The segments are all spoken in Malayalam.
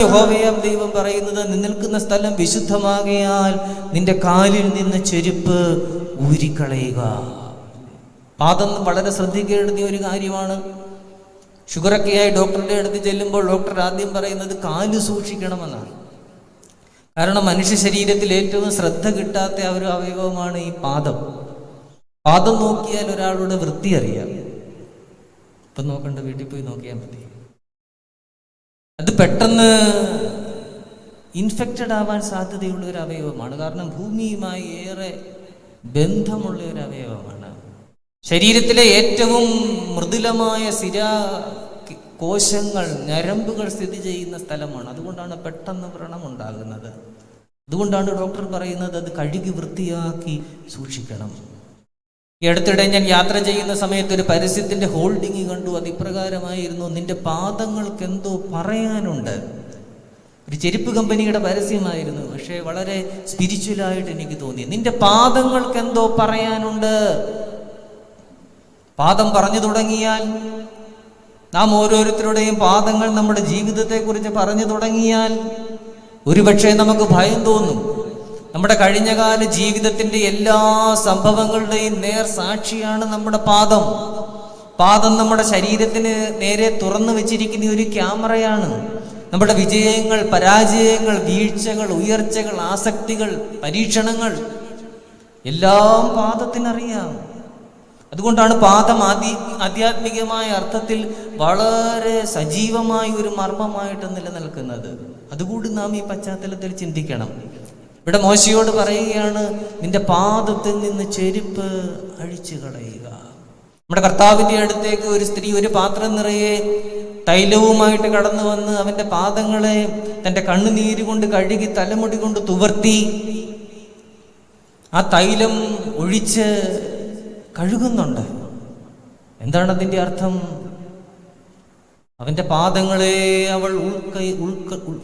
യഹോവയാം ദൈവം പറയുന്നത്, നിൽക്കുന്ന സ്ഥലം വിശുദ്ധമാകയാൽ നിന്റെ കാലിൽ നിന്ന് ചെരുപ്പ് ഊരിക്കളയുക. പാദം വളരെ ശ്രദ്ധിക്കേണ്ടുന്ന ഒരു കാര്യമാണ്. ഷുഗറൊക്കെയായി ഡോക്ടറുടെ അടുത്ത് ചെല്ലുമ്പോൾ ഡോക്ടർ ആദ്യം പറയുന്നത് കാല് സൂക്ഷിക്കണമെന്നാണ്. കാരണം മനുഷ്യ ശരീരത്തിൽ ഏറ്റവും ശ്രദ്ധ കിട്ടാത്ത ഒരു അവയവമാണ് ഈ പാദം. പാദം നോക്കിയാൽ ഒരാളുടെ വൃത്തി അറിയാം. ഇപ്പം നോക്കണ്ട, വീട്ടിൽ പോയി നോക്കിയാൽ മതി. അത് പെട്ടെന്ന് ഇൻഫെക്റ്റഡ് ആവാൻ സാധ്യതയുള്ള ഒരു അവയവമാണ്. കാരണം ഭൂമിയുമായി ഏറെ ബന്ധമുള്ള ഒരു അവയവമാണ്. ശരീരത്തിലെ ഏറ്റവും മൃദുലമായ കോശങ്ങൾ, ഞരമ്പുകൾ സ്ഥിതി ചെയ്യുന്ന സ്ഥലമാണ്. അതുകൊണ്ടാണ് പെട്ടെന്ന് വ്രണം ഉണ്ടാകുന്നത്. അതുകൊണ്ടാണ് ഡോക്ടർ പറയുന്നത് അത് കഴുകി വൃത്തിയാക്കി സൂക്ഷിക്കണം. ഈ അടുത്തിടെ ഞാൻ യാത്ര ചെയ്യുന്ന സമയത്ത് ഒരു പരസ്യത്തിന്റെ ഹോൾഡിങ് കണ്ടു. അത് ഇപ്രകാരമായിരുന്നു: നിന്റെ പാദങ്ങൾക്ക് എന്തോ പറയാനുണ്ട്. ഒരു ചെരുപ്പ് കമ്പനിയുടെ പരസ്യമായിരുന്നു. പക്ഷേ വളരെ സ്പിരിച്വലായിട്ട് എനിക്ക് തോന്നി. നിന്റെ പാദങ്ങൾക്ക് എന്തോ പറയാനുണ്ട്. പാദം പറഞ്ഞു തുടങ്ങിയാൽ, നാം ഓരോരുത്തരുടെയും പാദങ്ങൾ നമ്മുടെ ജീവിതത്തെക്കുറിച്ച് പറഞ്ഞു തുടങ്ങിയാൽ ഒരുപക്ഷെ നമുക്ക് ഭയം തോന്നും. നമ്മുടെ കഴിഞ്ഞകാല ജീവിതത്തിൻ്റെ എല്ലാ സംഭവങ്ങളുടെയും നേർ സാക്ഷിയാണ് നമ്മുടെ പാദം. പാദം നമ്മുടെ ശരീരത്തിന് നേരെ തുറന്നു വെച്ചിരിക്കുന്ന ഒരു ക്യാമറയാണ്. നമ്മുടെ വിജയങ്ങൾ, പരാജയങ്ങൾ, വീഴ്ചകൾ, ഉയർച്ചകൾ, ആസക്തികൾ, പരീക്ഷണങ്ങൾ എല്ലാം പാദത്തിനറിയാം. അതുകൊണ്ടാണ് പാദം ആധ്യാത്മികമായ അർത്ഥത്തിൽ വളരെ സജീവമായ ഒരു മർമ്മമായിട്ട് നിലനിൽക്കുന്നത്. അതുകൂടി നാം ഈ പശ്ചാത്തലത്തിൽ ചിന്തിക്കണം. ഇവിടെ മോശയോട് പറയുകയാണ്, നിന്റെ പാദത്തിൽ നിന്ന് ചെരുപ്പ് അഴിച്ചു കളയുക. നമ്മുടെ കർത്താവിൻ്റെ അടുത്തേക്ക് ഒരു സ്ത്രീ ഒരു പാത്രം നിറയെ തൈലവുമായിട്ട് കടന്നു വന്ന് അവൻ്റെ പാദങ്ങളെ തൻ്റെ കണ്ണുനീര് കൊണ്ട് കഴുകി തലമുടി കൊണ്ട് തുവർത്തി ആ തൈലം ഒഴിച്ച് കഴുകുന്നുണ്ട്. എന്താണ് അതിൻ്റെ അർത്ഥം? അവൻ്റെ പാദങ്ങളെ അവൾ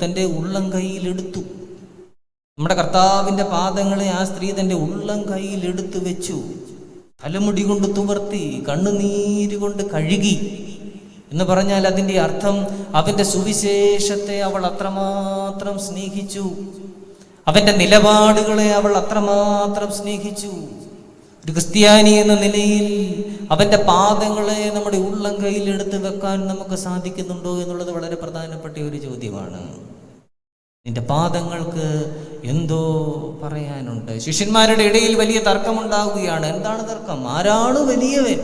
തൻ്റെ ഉള്ളം കൈയിലെടുത്തു. നമ്മുടെ കർത്താവിൻ്റെ പാദങ്ങളെ ആ സ്ത്രീ തൻ്റെ ഉള്ളം കൈയിലെടുത്തു വെച്ചു. തലമുടി കൊണ്ട് തുവർത്തി, കണ്ണുനീര് കൊണ്ട് കഴുകി എന്ന് പറഞ്ഞാൽ അതിൻ്റെ അർത്ഥം അവൻ്റെ സുവിശേഷത്തെ അവൾ അത്രമാത്രം സ്നേഹിച്ചു. അവൻ്റെ നിലപാടുകളെ അവൾ അത്രമാത്രം സ്നേഹിച്ചു. ഒരു ക്രിസ്ത്യാനി എന്ന നിലയിൽ അവൻ്റെ പാദങ്ങളെ നമ്മുടെ ഉള്ളം കയ്യിലെടുത്ത് വെക്കാൻ നമുക്ക് സാധിക്കുന്നുണ്ടോ എന്നുള്ളത് വളരെ പ്രധാനപ്പെട്ട ഒരു ചോദ്യമാണ്. നിന്റെ പാദങ്ങൾക്ക് എന്തോ പറയാനുണ്ട്. ശിഷ്യന്മാരുടെ ഇടയിൽ വലിയ തർക്കമുണ്ടാവുകയാണ്. എന്താണ് തർക്കം? ആരാണ് വലിയവൻ?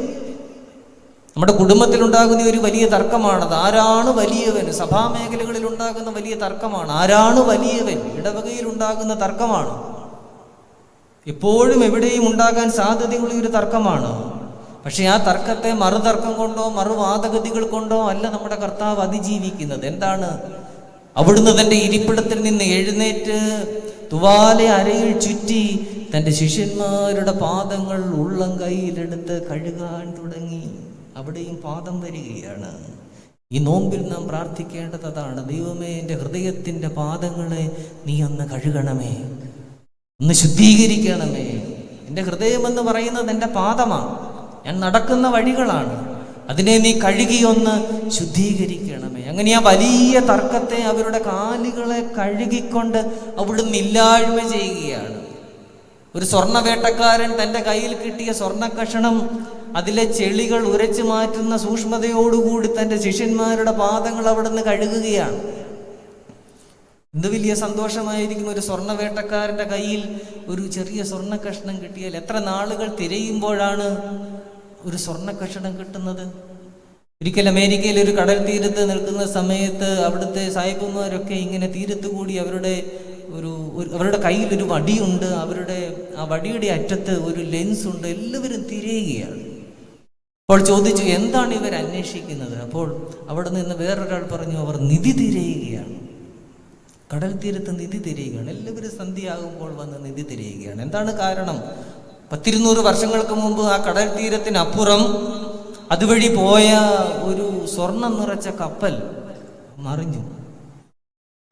നമ്മുടെ കുടുംബത്തിലുണ്ടാകുന്ന ഒരു വലിയ തർക്കമാണത്. ആരാണ് വലിയവൻ? സഭാമേഖലകളിൽ ഉണ്ടാകുന്ന വലിയ തർക്കമാണ്. ആരാണ് വലിയവൻ? ഇടവകയിൽ ഉണ്ടാകുന്ന തർക്കമാണ്. എപ്പോഴും എവിടെയും ഉണ്ടാകാൻ സാധ്യതയുള്ള ഒരു തർക്കമാണ്. പക്ഷെ ആ തർക്കത്തെ മറുതർക്കം കൊണ്ടോ മറുവാദഗതികൾ കൊണ്ടോ അല്ല നമ്മുടെ കർത്താവ് അതിജീവിക്കുന്നത്. എന്താണ്? അവിടുന്ന് തൻ്റെ ഇരിപ്പിടത്തിൽ നിന്ന് എഴുന്നേറ്റ് തുവാല അരയിൽ ചുറ്റി തൻ്റെ ശിഷ്യന്മാരുടെ പാദങ്ങൾ ഉള്ളം കൈയിലെടുത്ത് കഴുകാൻ തുടങ്ങി. അവിടെയും പാദം വരികയാണ്. ഈ നോമ്പിൽ നാം പ്രാർത്ഥിക്കേണ്ടത് അതാണ്. ദൈവമേ, എൻ്റെ ഹൃദയത്തിൻ്റെ പാദങ്ങളെ നീ ഒന്ന് കഴുകണമേ, ഒന്ന് ശുദ്ധീകരിക്കണമേ. എൻ്റെ ഹൃദയമെന്ന് പറയുന്നത് എൻ്റെ പാദമാണ്. ഞാൻ നടക്കുന്ന വഴികളാണ്. അതിനെ നീ കഴുകി ഒന്ന് ശുദ്ധീകരിക്കണമേ. അങ്ങനെ ആ വലിയ തർക്കത്തെ അവരുടെ കാലുകളെ കഴുകിക്കൊണ്ട് അവിടുന്ന് ഇല്ലായ്മ ചെയ്യുകയാണ്. ഒരു സ്വർണ്ണവേട്ടക്കാരൻ തൻ്റെ കയ്യിൽ കിട്ടിയ സ്വർണ്ണക്കഷണം അതിലെ ചെളികൾ ഉരച്ചു മാറ്റുന്ന സൂക്ഷ്മതയോടുകൂടി തൻ്റെ ശിഷ്യന്മാരുടെ പാദങ്ങൾ അവിടുന്ന് കഴുകുകയാണ്. എന്ത് വലിയ സന്തോഷമായിരിക്കും ഒരു സ്വർണ്ണവേട്ടക്കാരൻ്റെ കയ്യിൽ ഒരു ചെറിയ സ്വർണ്ണക്കഷണം കിട്ടിയാൽ. എത്ര നാളുകൾ തിരയുമ്പോഴാണ് ഒരു സ്വർണ്ണക്കഷണം കിട്ടുന്നത്. ഒരിക്കൽ അമേരിക്കയിൽ ഒരു കടൽ തീരത്ത് നിൽക്കുന്ന സമയത്ത് അവിടുത്തെ സായിപ്പുമാരൊക്കെ ഇങ്ങനെ തീരത്ത് കൂടി അവരുടെ കയ്യിലൊരു വടിയുണ്ട്. ആ വടിയുടെ അറ്റത്ത് ഒരു ലെൻസ് ഉണ്ട്. എല്ലാവരും തിരയുകയാണ്. അപ്പോൾ ചോദിച്ചു, എന്താണ് ഇവർ അന്വേഷിക്കുന്നത്? അപ്പോൾ അവിടെ നിന്ന് വേറൊരാൾ പറഞ്ഞു, അവർ നിധി തിരയുകയാണ്. കടൽ തീരത്ത് നിധി തിരയുകയാണ്. എല്ലാവരും സന്ധ്യയാകുമ്പോൾ വന്ന് നിധി തിരയുകയാണ്. എന്താണ് കാരണം? 100-200 വർഷങ്ങൾക്ക് മുമ്പ് ആ കടൽ തീരത്തിനപ്പുറം അതുവഴി പോയ ഒരു സ്വർണം നിറച്ച കപ്പൽ മറിഞ്ഞു.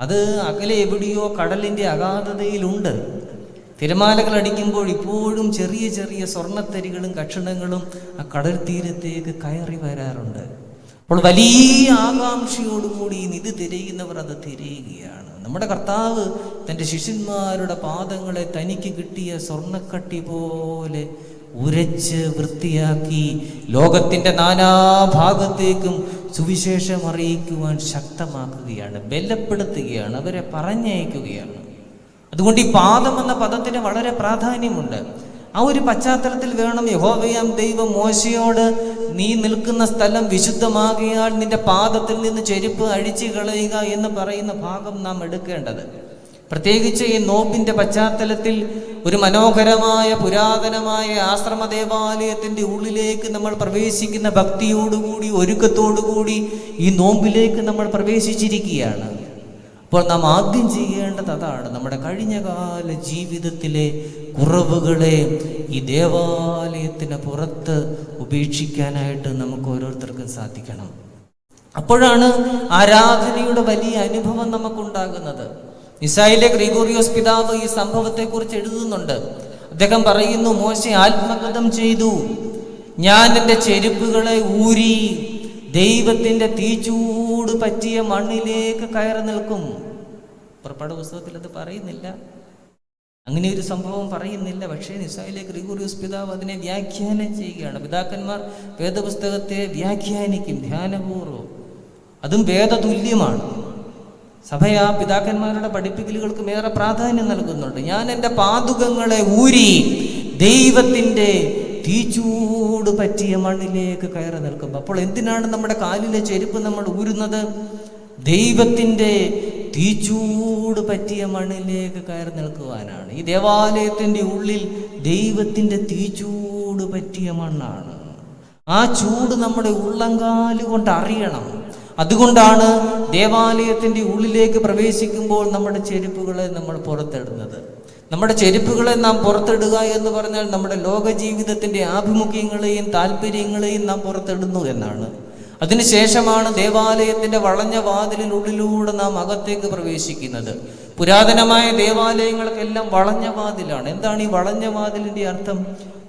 അത് അകലെ എവിടെയോ കടലിൻ്റെ അഗാധതയിലുണ്ട്. തിരമാലകൾ അടിക്കുമ്പോൾ ഇപ്പോഴും ചെറിയ ചെറിയ സ്വർണ്ണത്തരികളും കഷണങ്ങളും ആ കടൽ തീരത്തേക്ക് കയറി വരാറുണ്ട്. അപ്പോൾ വലിയ ആകാംക്ഷയോടുകൂടി നിധി തിരയുന്നവർ അത് തിരയുകയാണ്. നമ്മുടെ കർത്താവ് തൻ്റെ ശിഷ്യന്മാരുടെ പാദങ്ങളെ തനിക്ക് കിട്ടിയ സ്വർണ്ണക്കട്ടി പോലെ ഉരച്ച് വൃത്തിയാക്കി ലോകത്തിൻ്റെ നാനാഭാഗത്തേക്കും സുവിശേഷം അറിയിക്കുവാൻ ശക്തമാക്കുകയാണ്, ബലപ്പെടുത്തുകയാണ്, അവരെ പറഞ്ഞയക്കുകയാണ്. അതുകൊണ്ട് ഈ പാദം എന്ന പദത്തിന് വളരെ പ്രാധാന്യമുണ്ട്. ആ ഒരു പശ്ചാത്തലത്തിൽ വേണം യഹോവയാം ദൈവം മോശയോട് നീ നിൽക്കുന്ന സ്ഥലം വിശുദ്ധമാകിയാൽ നിന്റെ പാദത്തിൽ നിന്ന് ചെരുപ്പ് അഴിച്ചു കളയുക എന്ന് പറയുന്ന ഭാഗം നാം എടുക്കേണ്ടത്. പ്രത്യേകിച്ച് ഈ നോമ്പിൻ്റെ പശ്ചാത്തലത്തിൽ ഒരു മനോഹരമായ പുരാതനമായ ആശ്രമ ദേവാലയത്തിൻ്റെ ഉള്ളിലേക്ക് നമ്മൾ പ്രവേശിക്കുന്ന ഭക്തിയോടുകൂടി ഒരുക്കത്തോടുകൂടി ഈ നോമ്പിലേക്ക് നമ്മൾ പ്രവേശിച്ചിരിക്കുകയാണ്. അപ്പോൾ നാം ആദ്യം ചെയ്യേണ്ടത് അതാണ്. നമ്മുടെ കഴിഞ്ഞകാല ജീവിതത്തിലെ കുറവുകളെ ഈ ദേവാലയത്തിന് പുറത്ത് ഉപേക്ഷിക്കാനായിട്ട് നമുക്ക് ഓരോരുത്തർക്കും സാധിക്കണം. അപ്പോഴാണ് ആരാധനയുടെ വലിയ അനുഭവം നമുക്കുണ്ടാകുന്നത്. നിസായിലെ ഗ്രിഗോറിയോസ് പിതാവ് ഈ സംഭവത്തെക്കുറിച്ച് എഴുതുന്നുണ്ട്. അദ്ദേഹം പറയുന്നു, മോശെ ആത്മഗതം ചെയ്തു, ഞാൻ എൻ്റെ ചെരുപ്പുകളെ ഊരി ദൈവത്തിൻ്റെ തീച്ചൂട് പറ്റിയ മണ്ണിലേക്ക് കയറി നിൽക്കും. പുറപ്പാട് പുസ്തകത്തിൽ അത് പറയുന്നില്ല, അങ്ങനെ ഒരു സംഭവം പറയുന്നില്ല. പക്ഷേ നിസായിലെ ഗ്രിഗോറിയോസ് പിതാവ് അതിനെ വ്യാഖ്യാനം ചെയ്യുകയാണ്. പിതാക്കന്മാർ വേദപുസ്തകത്തെ വ്യാഖ്യാനിക്കും ധ്യാനപൂർവ്വം, അതും വേദതുല്യമാണ്. സഭയാ പിതാക്കന്മാരുടെ പഠിപ്പിക്കലുകൾക്കും ഏറെ പ്രാധാന്യം നൽകുന്നുണ്ട്. ഞാൻ എൻ്റെ പാദുകങ്ങളെ ഊരി ദൈവത്തിൻ്റെ തീച്ചൂട് പറ്റിയ മണ്ണിലേക്ക് കയറി നിൽക്കും. അപ്പോൾ എന്തിനാണ് നമ്മുടെ കാലിലെ ചെരുപ്പ് നമ്മൾ ഊരുന്നത്? ദൈവത്തിൻ്റെ തീച്ചൂട് പറ്റിയ മണ്ണിലേക്ക് കയറി നിൽക്കുവാനാണ്. ഈ ദേവാലയത്തിൻ്റെ ഉള്ളിൽ ദൈവത്തിൻ്റെ തീച്ചൂട് പറ്റിയ മണ്ണാണ്. ആ ചൂട് നമ്മുടെ ഉള്ളങ്കാല് കൊണ്ട് അറിയണം. അതുകൊണ്ടാണ് ദേവാലയത്തിൻ്റെ ഉള്ളിലേക്ക് പ്രവേശിക്കുമ്പോൾ നമ്മുടെ ചെരുപ്പുകളെ നമ്മൾ പുറത്തിടുന്നത്. നമ്മുടെ ചെരുപ്പുകളെ നാം പുറത്തിടുക എന്ന് പറഞ്ഞാൽ നമ്മുടെ ലോക ജീവിതത്തിൻ്റെ ആഭിമുഖ്യങ്ങളെയും താല്പര്യങ്ങളെയും നാം പുറത്തിടുന്നു എന്നാണ്. അതിനുശേഷമാണ് ദേവാലയത്തിൻ്റെ വളഞ്ഞ വാതിലിനുള്ളിലൂടെ നാം അകത്തേക്ക് പ്രവേശിക്കുന്നത്. പുരാതനമായ ദേവാലയങ്ങൾക്കെല്ലാം വളഞ്ഞ വാതിലാണ്. എന്താണ് ഈ വളഞ്ഞ വാതിലിൻ്റെ അർത്ഥം?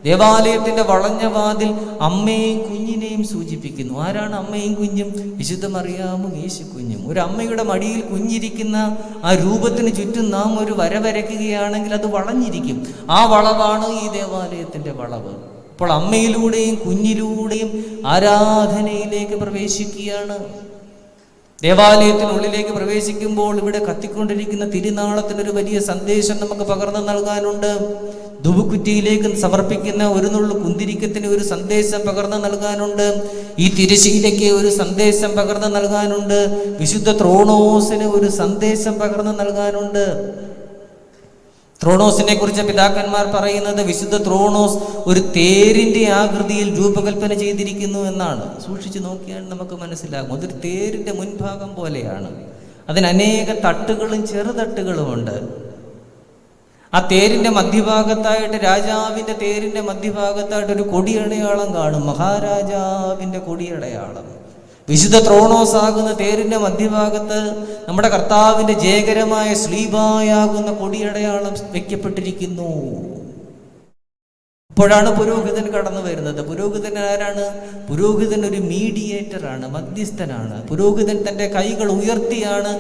ദേവാലയത്തിൻ്റെ വളഞ്ഞ വാതിൽ അമ്മയെയും കുഞ്ഞിനെയും സൂചിപ്പിക്കുന്നു. ആരാണ് അമ്മയും കുഞ്ഞും? വിശുദ്ധ മറിയാമും യേശു കുഞ്ഞും. ഒരു അമ്മയുടെ മടിയിൽ കുഞ്ഞിരിക്കുന്ന ആ രൂപത്തിന് ചുറ്റും നാം ഒരു വര വരയ്ക്കുകയാണെങ്കിൽ അത് വളഞ്ഞിരിക്കും. ആ വളവാണ് ഈ ദേവാലയത്തിൻ്റെ വളവ്. അപ്പോൾ അമ്മയിലൂടെയും കുഞ്ഞിലൂടെയും ആരാധനയിലേക്ക് പ്രവേശിക്കുകയാണ്. ദേവാലയത്തിനുള്ളിലേക്ക് പ്രവേശിക്കുമ്പോൾ ഇവിടെ കത്തിക്കൊണ്ടിരിക്കുന്ന തിരുനാളത്തിനൊരു വലിയ സന്ദേശം നമുക്ക് പകർന്നു നൽകാനുണ്ട്. ധൂപക്കുറ്റിയിലേക്ക് സമർപ്പിക്കുന്ന ഒരു നുള്ളു കുന്തിരിക്കത്തിന് ഒരു സന്ദേശം പകർന്നു നൽകാനുണ്ട്. ഈ തിരശീലയ്ക്ക് ഒരു സന്ദേശം പകർന്നു നൽകാനുണ്ട്. വിശുദ്ധ ത്രോണോസിന് ഒരു സന്ദേശം പകർന്നു നൽകാനുണ്ട്. ത്രോണോസിനെ കുറിച്ച് പിതാക്കന്മാർ പറയുന്നത് വിശുദ്ധ ത്രോണോസ് ഒരു തേരിൻ്റെ ആകൃതിയിൽ രൂപകൽപ്പന ചെയ്തിരിക്കുന്നു എന്നാണ്. സൂക്ഷിച്ചു നോക്കിയാൽ നമുക്ക് മനസ്സിലാകും. അതൊരു തേരിൻ്റെ മുൻഭാഗം പോലെയാണ്. അതിന് അനേക തട്ടുകളും ചെറുതട്ടുകളുമുണ്ട്. ആ തേരിൻ്റെ മധ്യഭാഗത്തായിട്ട്, രാജാവിൻ്റെ തേരിൻ്റെ മധ്യഭാഗത്തായിട്ട് ഒരു കൊടിയടയാളം കാണും, മഹാരാജാവിൻ്റെ കൊടിയടയാളം. വിശുദ്ധ ത്രോണോസ് ആകുന്ന തേരിൻ്റെ മധ്യഭാഗത്ത് നമ്മുടെ കർത്താവിൻ്റെ ജയകരമായ ശ്ലീബായാകുന്ന കൊടിയടയാളം വയ്ക്കപ്പെട്ടിരിക്കുന്നു. അപ്പോഴാണ് പുരോഹിതൻ കടന്നു വരുന്നത്. പുരോഹിതൻ ആരാണ്? പുരോഹിതൻ ഒരു മീഡിയേറ്ററാണ്, മധ്യസ്ഥനാണ്. പുരോഹിതൻ തൻ്റെ കൈകൾ ഉയർത്തിയാണ്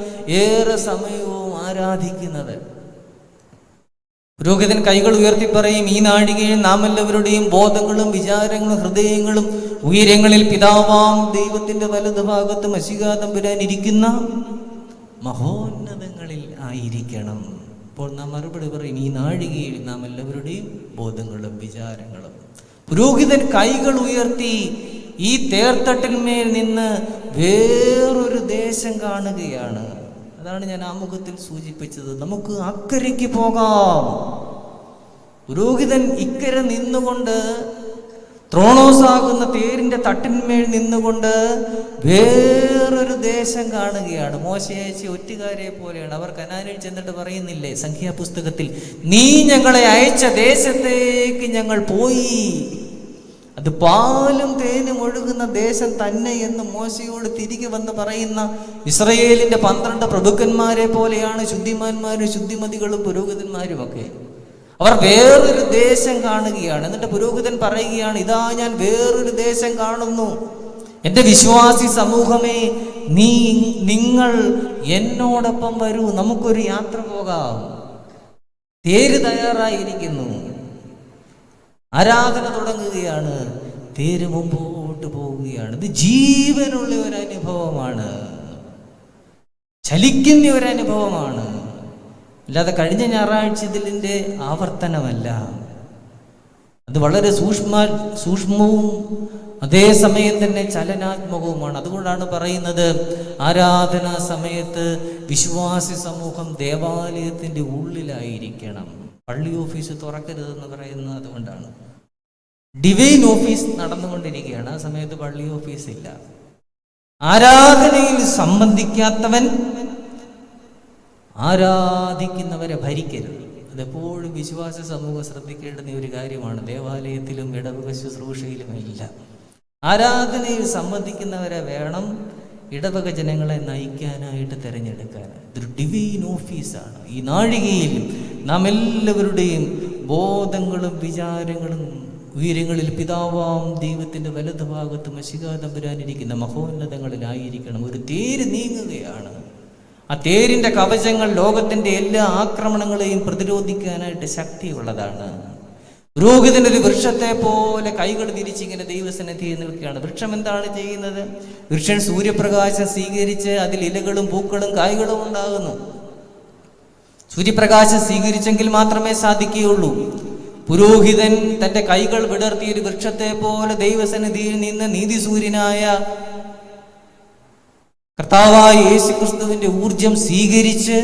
ഏറെ സമയവും ആരാധിക്കുന്നത്. പുരോഹിതൻ കൈകൾ ഉയർത്തി പറയും, ഈ നാഴികയിൽ നാം എല്ലാവരുടെയും ബോധങ്ങളും വിചാരങ്ങളും ഹൃദയങ്ങളും ഉയരങ്ങളിൽ പിതാവാം ദൈവത്തിൻ്റെ വലതുഭാഗത്ത് മശിഹാ തമ്പുരാൻ ഇരിക്കുന്ന മഹോന്നതങ്ങളിൽ ആയിരിക്കണം. അപ്പോൾ നാം മറുപടി പറയും, ഈ നാഴികയിൽ നാം എല്ലാവരുടെയും ബോധങ്ങളും വിചാരങ്ങളും. പുരോഹിതൻ കൈകൾ ഉയർത്തി ഈ തേർത്തട്ടിന്മേൽ നിന്ന് വേറൊരു ദേശം കാണുകയാണ്. അതാണ് ഞാൻ ആമുഖത്തിൽ സൂചിപ്പിച്ചത്. നമുക്ക് അക്കരയ്ക്ക് പോകാം. പുരോഹിതൻ ഇക്കരെ നിന്നുകൊണ്ട്, ത്രോണോസാകുന്ന തേരിൻ്റെ തട്ടിന്മേൽ നിന്നുകൊണ്ട് വേറൊരു ദേശം കാണുകയാണ്. മോശെ അയച്ച ഒറ്റുകാരെ പോലെയാണ്. അവർ കനാനിൽ ചെന്നിട്ട് പറയുന്നില്ലേ സംഖ്യാപുസ്തകത്തിൽ, നീ ഞങ്ങളെ അയച്ച ദേശത്തേക്ക് ഞങ്ങൾ പോയി, അത് പാലും തേനും ഒഴുകുന്ന ദേശം തന്നെ എന്ന് മോശയോട് തിരികെ വന്ന് പറയുന്ന ഇസ്രയേലിൻ്റെ 12 പ്രഭുക്കന്മാരെ പോലെയാണ് ശുദ്ധിമാന്മാരും ശുദ്ധിമതികളും പുരോഹിതന്മാരുമൊക്കെ. അവർ വേറൊരു ദേശം കാണുകയാണ്. എന്നിട്ട് പുരോഹിതൻ പറയുകയാണ്, ഇതാ ഞാൻ വേറൊരു ദേശം കാണുന്നു. എൻ്റെ വിശ്വാസി സമൂഹമേ, നിങ്ങൾ എന്നോടൊപ്പം വരൂ, നമുക്കൊരു യാത്ര പോകാം. തേര് തയ്യാറായിരിക്കുന്നു. ആരാധന തുടങ്ങുകയാണ്. തേര് മുമ്പോട്ട് പോവുകയാണ്. ഇത് ജീവനുള്ള ഒരു അനുഭവമാണ്, ചലിക്കുന്ന ഒരു അനുഭവമാണ്. അല്ലാതെ കഴിഞ്ഞ ഞായറാഴ്ച ഇതിൻ്റെ ആവർത്തനമല്ല. അത് വളരെ സൂക്ഷ്മവും അതേസമയം തന്നെ ചലനാത്മകവുമാണ്. അതുകൊണ്ടാണ് പറയുന്നത്, ആരാധനാ സമയത്ത് വിശ്വാസി സമൂഹം ദേവാലയത്തിൻ്റെ ഉള്ളിലായിരിക്കണം. പള്ളി ഓഫീസ് തുറക്കരുതെന്ന് പറയുന്നത് അതുകൊണ്ടാണ്. ഡിവൈൻ ഓഫീസ് നടന്നുകൊണ്ടിരിക്കുകയാണ്, ആ സമയത്ത് പള്ളി ഓഫീസ് ഇല്ല. ആരാധനയിൽ സംബന്ധിക്കാത്തവൻ ആരാധിക്കുന്നവരെ ഭരിക്കരുത്. അതെപ്പോഴും വിശ്വാസ സമൂഹം ശ്രദ്ധിക്കേണ്ടുന്ന ഒരു കാര്യമാണ്. ദേവാലയത്തിലും ഇടവക ശുശ്രൂഷയിലുമെല്ലാം ആരാധനയിൽ സംബന്ധിക്കുന്നവരെ വേണം ഇടവക ജനങ്ങളെ നയിക്കാനായിട്ട് തിരഞ്ഞെടുക്കാൻ. ഇതൊരു ഡിവൈൻ ഓഫീസാണ്. ഈ നാഴികയിൽ നാം എല്ലാവരുടെയും ബോധങ്ങളും വിചാരങ്ങളും ഉയരങ്ങളിൽ പിതാവാം ദൈവത്തിൻ്റെ വലതുഭാഗത്ത് മശിഹാ തമ്പുരാനിരിക്കുന്ന മഹോന്നതങ്ങളിലായിരിക്കണം. ഒരു തേര് നീങ്ങുകയാണ്. ആ തേരിൻ്റെ കവചങ്ങൾ ലോകത്തിൻ്റെ എല്ലാ ആക്രമണങ്ങളെയും പ്രതിരോധിക്കാനായിട്ട് ശക്തിയുള്ളതാണ്. പുരോഹിതനൊരു വൃക്ഷത്തെ പോലെ കൈകൾ തിരിച്ചിങ്ങനെ ദൈവസന്നിധിയിൽ നിൽക്കുകയാണ്. വൃക്ഷം എന്താണ് ചെയ്യുന്നത്? വൃക്ഷം സൂര്യപ്രകാശം സ്വീകരിച്ച് അതിൽ ഇലകളും പൂക്കളും കായ്കളും ഉണ്ടാകുന്നു. സൂര്യപ്രകാശം സ്വീകരിച്ചെങ്കിൽ മാത്രമേ സാധിക്കുകയുള്ളൂ. പുരോഹിതൻ തൻ്റെ കൈകൾ വിടർത്തിയ ഒരു വൃക്ഷത്തെ പോലെ ദൈവസന്നിധിയിൽ നിന്ന് നീതിസൂര്യനായ കർത്താവായ യേശുക്രിസ്തുവിന്റെ ഊർജം സ്വീകരിച്ച്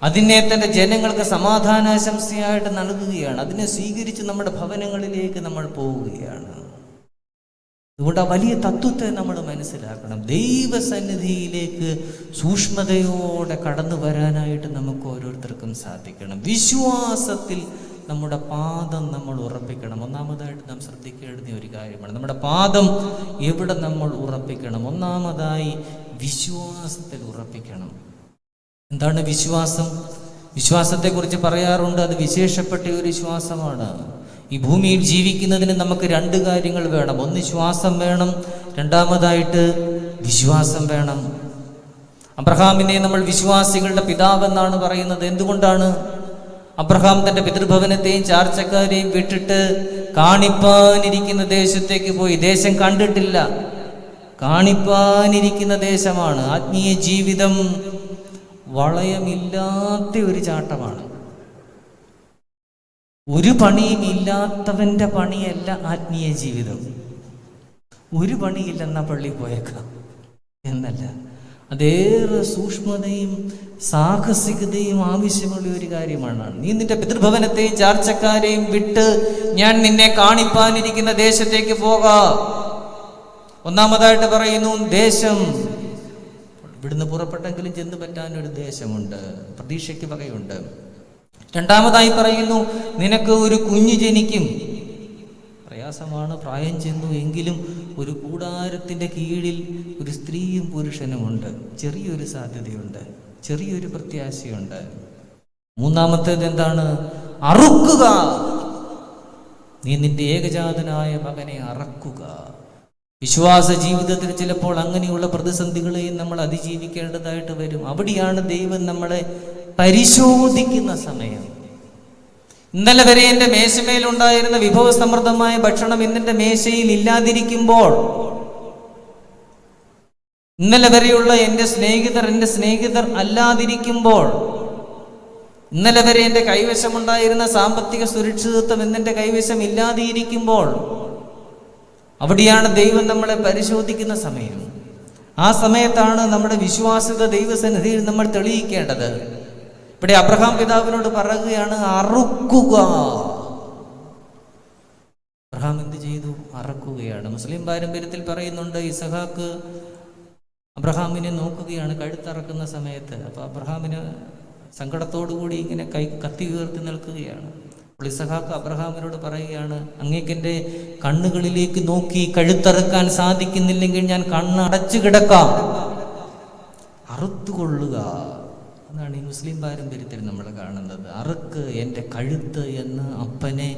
അതിനെ തൻ്റെ ജനങ്ങൾക്ക് സമാധാനാശംസയായിട്ട് നൽകുകയാണ്. അതിനെ സ്വീകരിച്ച് നമ്മുടെ ഭവനങ്ങളിലേക്ക് നമ്മൾ പോവുകയാണ്. അതുകൊണ്ട് ആ വലിയ തത്വത്തെ നമ്മൾ മനസ്സിലാക്കണം. ദൈവസന്നിധിയിലേക്ക് സൂക്ഷ്മതയോടെ കടന്നു വരാനായിട്ട് നമുക്ക് ഓരോരുത്തർക്കും സാധിക്കണം. വിശ്വാസത്തിൽ നമ്മുടെ പാദം നമ്മൾ ഉറപ്പിക്കണം. ഒന്നാമതായിട്ട് നാം ശ്രദ്ധിക്കേണ്ടുന്ന ഒരു കാര്യമാണ്, നമ്മുടെ പാദം എവിടെ നമ്മൾ ഉറപ്പിക്കണം. ഒന്നാമതായി വിശ്വാസത്തിൽ ഉറപ്പിക്കണം. എന്താണ് വിശ്വാസം? വിശ്വാസത്തെക്കുറിച്ച് പറയാറുണ്ട്, അത് വിശേഷപ്പെട്ട ഒരു വിശ്വാസമാണ്. ഈ ഭൂമിയിൽ ജീവിക്കുന്നതിന് നമുക്ക് രണ്ട് കാര്യങ്ങൾ വേണം. ഒന്ന് ശ്വാസം വേണം, രണ്ടാമതായിട്ട് വിശ്വാസം വേണം. അബ്രഹാമിനെ നമ്മൾ വിശ്വാസികളുടെ പിതാവെന്നാണ് പറയുന്നത്. എന്തുകൊണ്ടാണ്? അബ്രഹാം തൻ്റെ പിതൃഭവനത്തെയും ചാർച്ചക്കാരെയും വിട്ടിട്ട് കാണിപ്പാനിരിക്കുന്ന ദേശത്തേക്ക് പോയി. ദേശം കണ്ടിട്ടില്ല, കാണിപ്പാനിരിക്കുന്ന ദേശമാണ്. ആത്മീയ ജീവിതം വളയമില്ലാത്ത ഒരു ചാട്ടമാണ്. ഒരു പണിയും ഇല്ലാത്തവന്റെ പണിയല്ല ആത്മീയ ജീവിതം. ഒരു പണിയില്ലെന്നാ പള്ളി പോയേക്കാം എന്നല്ല, അതേറെ സൂക്ഷ്മതയും സാഹസികതയും ആവശ്യമുള്ള ഒരു കാര്യമാണ്. നീ നിന്റെ പിതൃഭവനത്തെയും ചാർച്ചക്കാരെയും വിട്ട് ഞാൻ നിന്നെ കാണിപ്പാനിരിക്കുന്ന ദേശത്തേക്ക് പോകാം. ഒന്നാമതായിട്ട് പറയുന്നു ദേശം. ഇവിടുന്ന് പുറപ്പെട്ടെങ്കിലും ചെന്ന് പറ്റാനൊരു ദേശമുണ്ട്, പ്രതീക്ഷയ്ക്ക് വകയുണ്ട്. രണ്ടാമതായി പറയുന്നു, നിനക്ക് ഒരു കുഞ്ഞ് ജനിക്കും. പ്രയാസമാണ്, പ്രായം ചെന്നു എങ്കിലും ഒരു കൂടാരത്തിൻ്റെ കീഴിൽ ഒരു സ്ത്രീയും പുരുഷനുമുണ്ട്. ചെറിയൊരു സാധ്യതയുണ്ട്, ചെറിയൊരു പ്രത്യാശയുണ്ട്. മൂന്നാമത്തേത് എന്താണ്? അറുക്കുക. നീ നിന്റെ ഏകജാതനായ മകനെ അറക്കുക. വിശ്വാസ ജീവിതത്തിൽ ചിലപ്പോൾ അങ്ങനെയുള്ള പ്രതിസന്ധികളെയും നമ്മൾ അതിജീവിക്കേണ്ടതായിട്ട് വരും. അവിടെയാണ് ദൈവം നമ്മളെ പരിശോധിക്കുന്ന സമയം. ഇന്നലെ വരെ എൻ്റെ മേശമേലുണ്ടായിരുന്ന വിഭവസമൃദ്ധമായ ഭക്ഷണം ഇന്നെൻ്റെ മേശയിൽ ഇല്ലാതിരിക്കുമ്പോൾ, ഇന്നലെ വരെയുള്ള എൻ്റെ സ്നേഹിതർ അല്ലാതിരിക്കുമ്പോൾ, ഇന്നലെ വരെ എൻ്റെ കൈവശമുണ്ടായിരുന്ന സാമ്പത്തിക സുരക്ഷിതത്വം ഇന്നെൻ്റെ കൈവശം ഇല്ലാതിരിക്കുമ്പോൾ, അവിടെയാണ് ദൈവം നമ്മളെ പരിശോധിക്കുന്ന സമയം. ആ സമയത്താണ് നമ്മുടെ വിശ്വാസ്യത ദൈവസന്നിധിയിൽ നമ്മൾ തെളിയിക്കേണ്ടത്. ഇവിടെ അബ്രഹാം പിതാവിനോട് പറയുകയാണ്, അറുക്കുക. അബ്രഹാം എന്ത് ചെയ്തു? അറക്കുകയാണ്. മുസ്ലിം പാരമ്പര്യത്തിൽ പറയുന്നുണ്ട്, ഇസഹാക്ക് അബ്രഹാമിനെ നോക്കുകയാണ് കഴുത്തറക്കുന്ന സമയത്ത്. അപ്പോൾ അബ്രഹാമിന് സങ്കടത്തോടുകൂടി ഇങ്ങനെ കത്തി ഉയർത്തി നിൽക്കുകയാണ്. അപ്പോൾ ഇസഹാക്ക് അബ്രഹാമിനോട് പറയുകയാണ്, അങ്ങേക്കെൻ്റെ കണ്ണുകളിലേക്ക് നോക്കി കഴുത്തറക്കാൻ സാധിക്കുന്നില്ലെങ്കിൽ ഞാൻ കണ്ണടച്ചു കിടക്കാം, അറുത്തുകൊള്ളുക എന്നാണ് ഈ മുസ്ലിം പാരമ്പര്യത്തിൽ നമ്മൾ കാണുന്നത്. അറുക്ക് എൻ്റെ കഴുത്ത് എന്ന് അപ്പനെ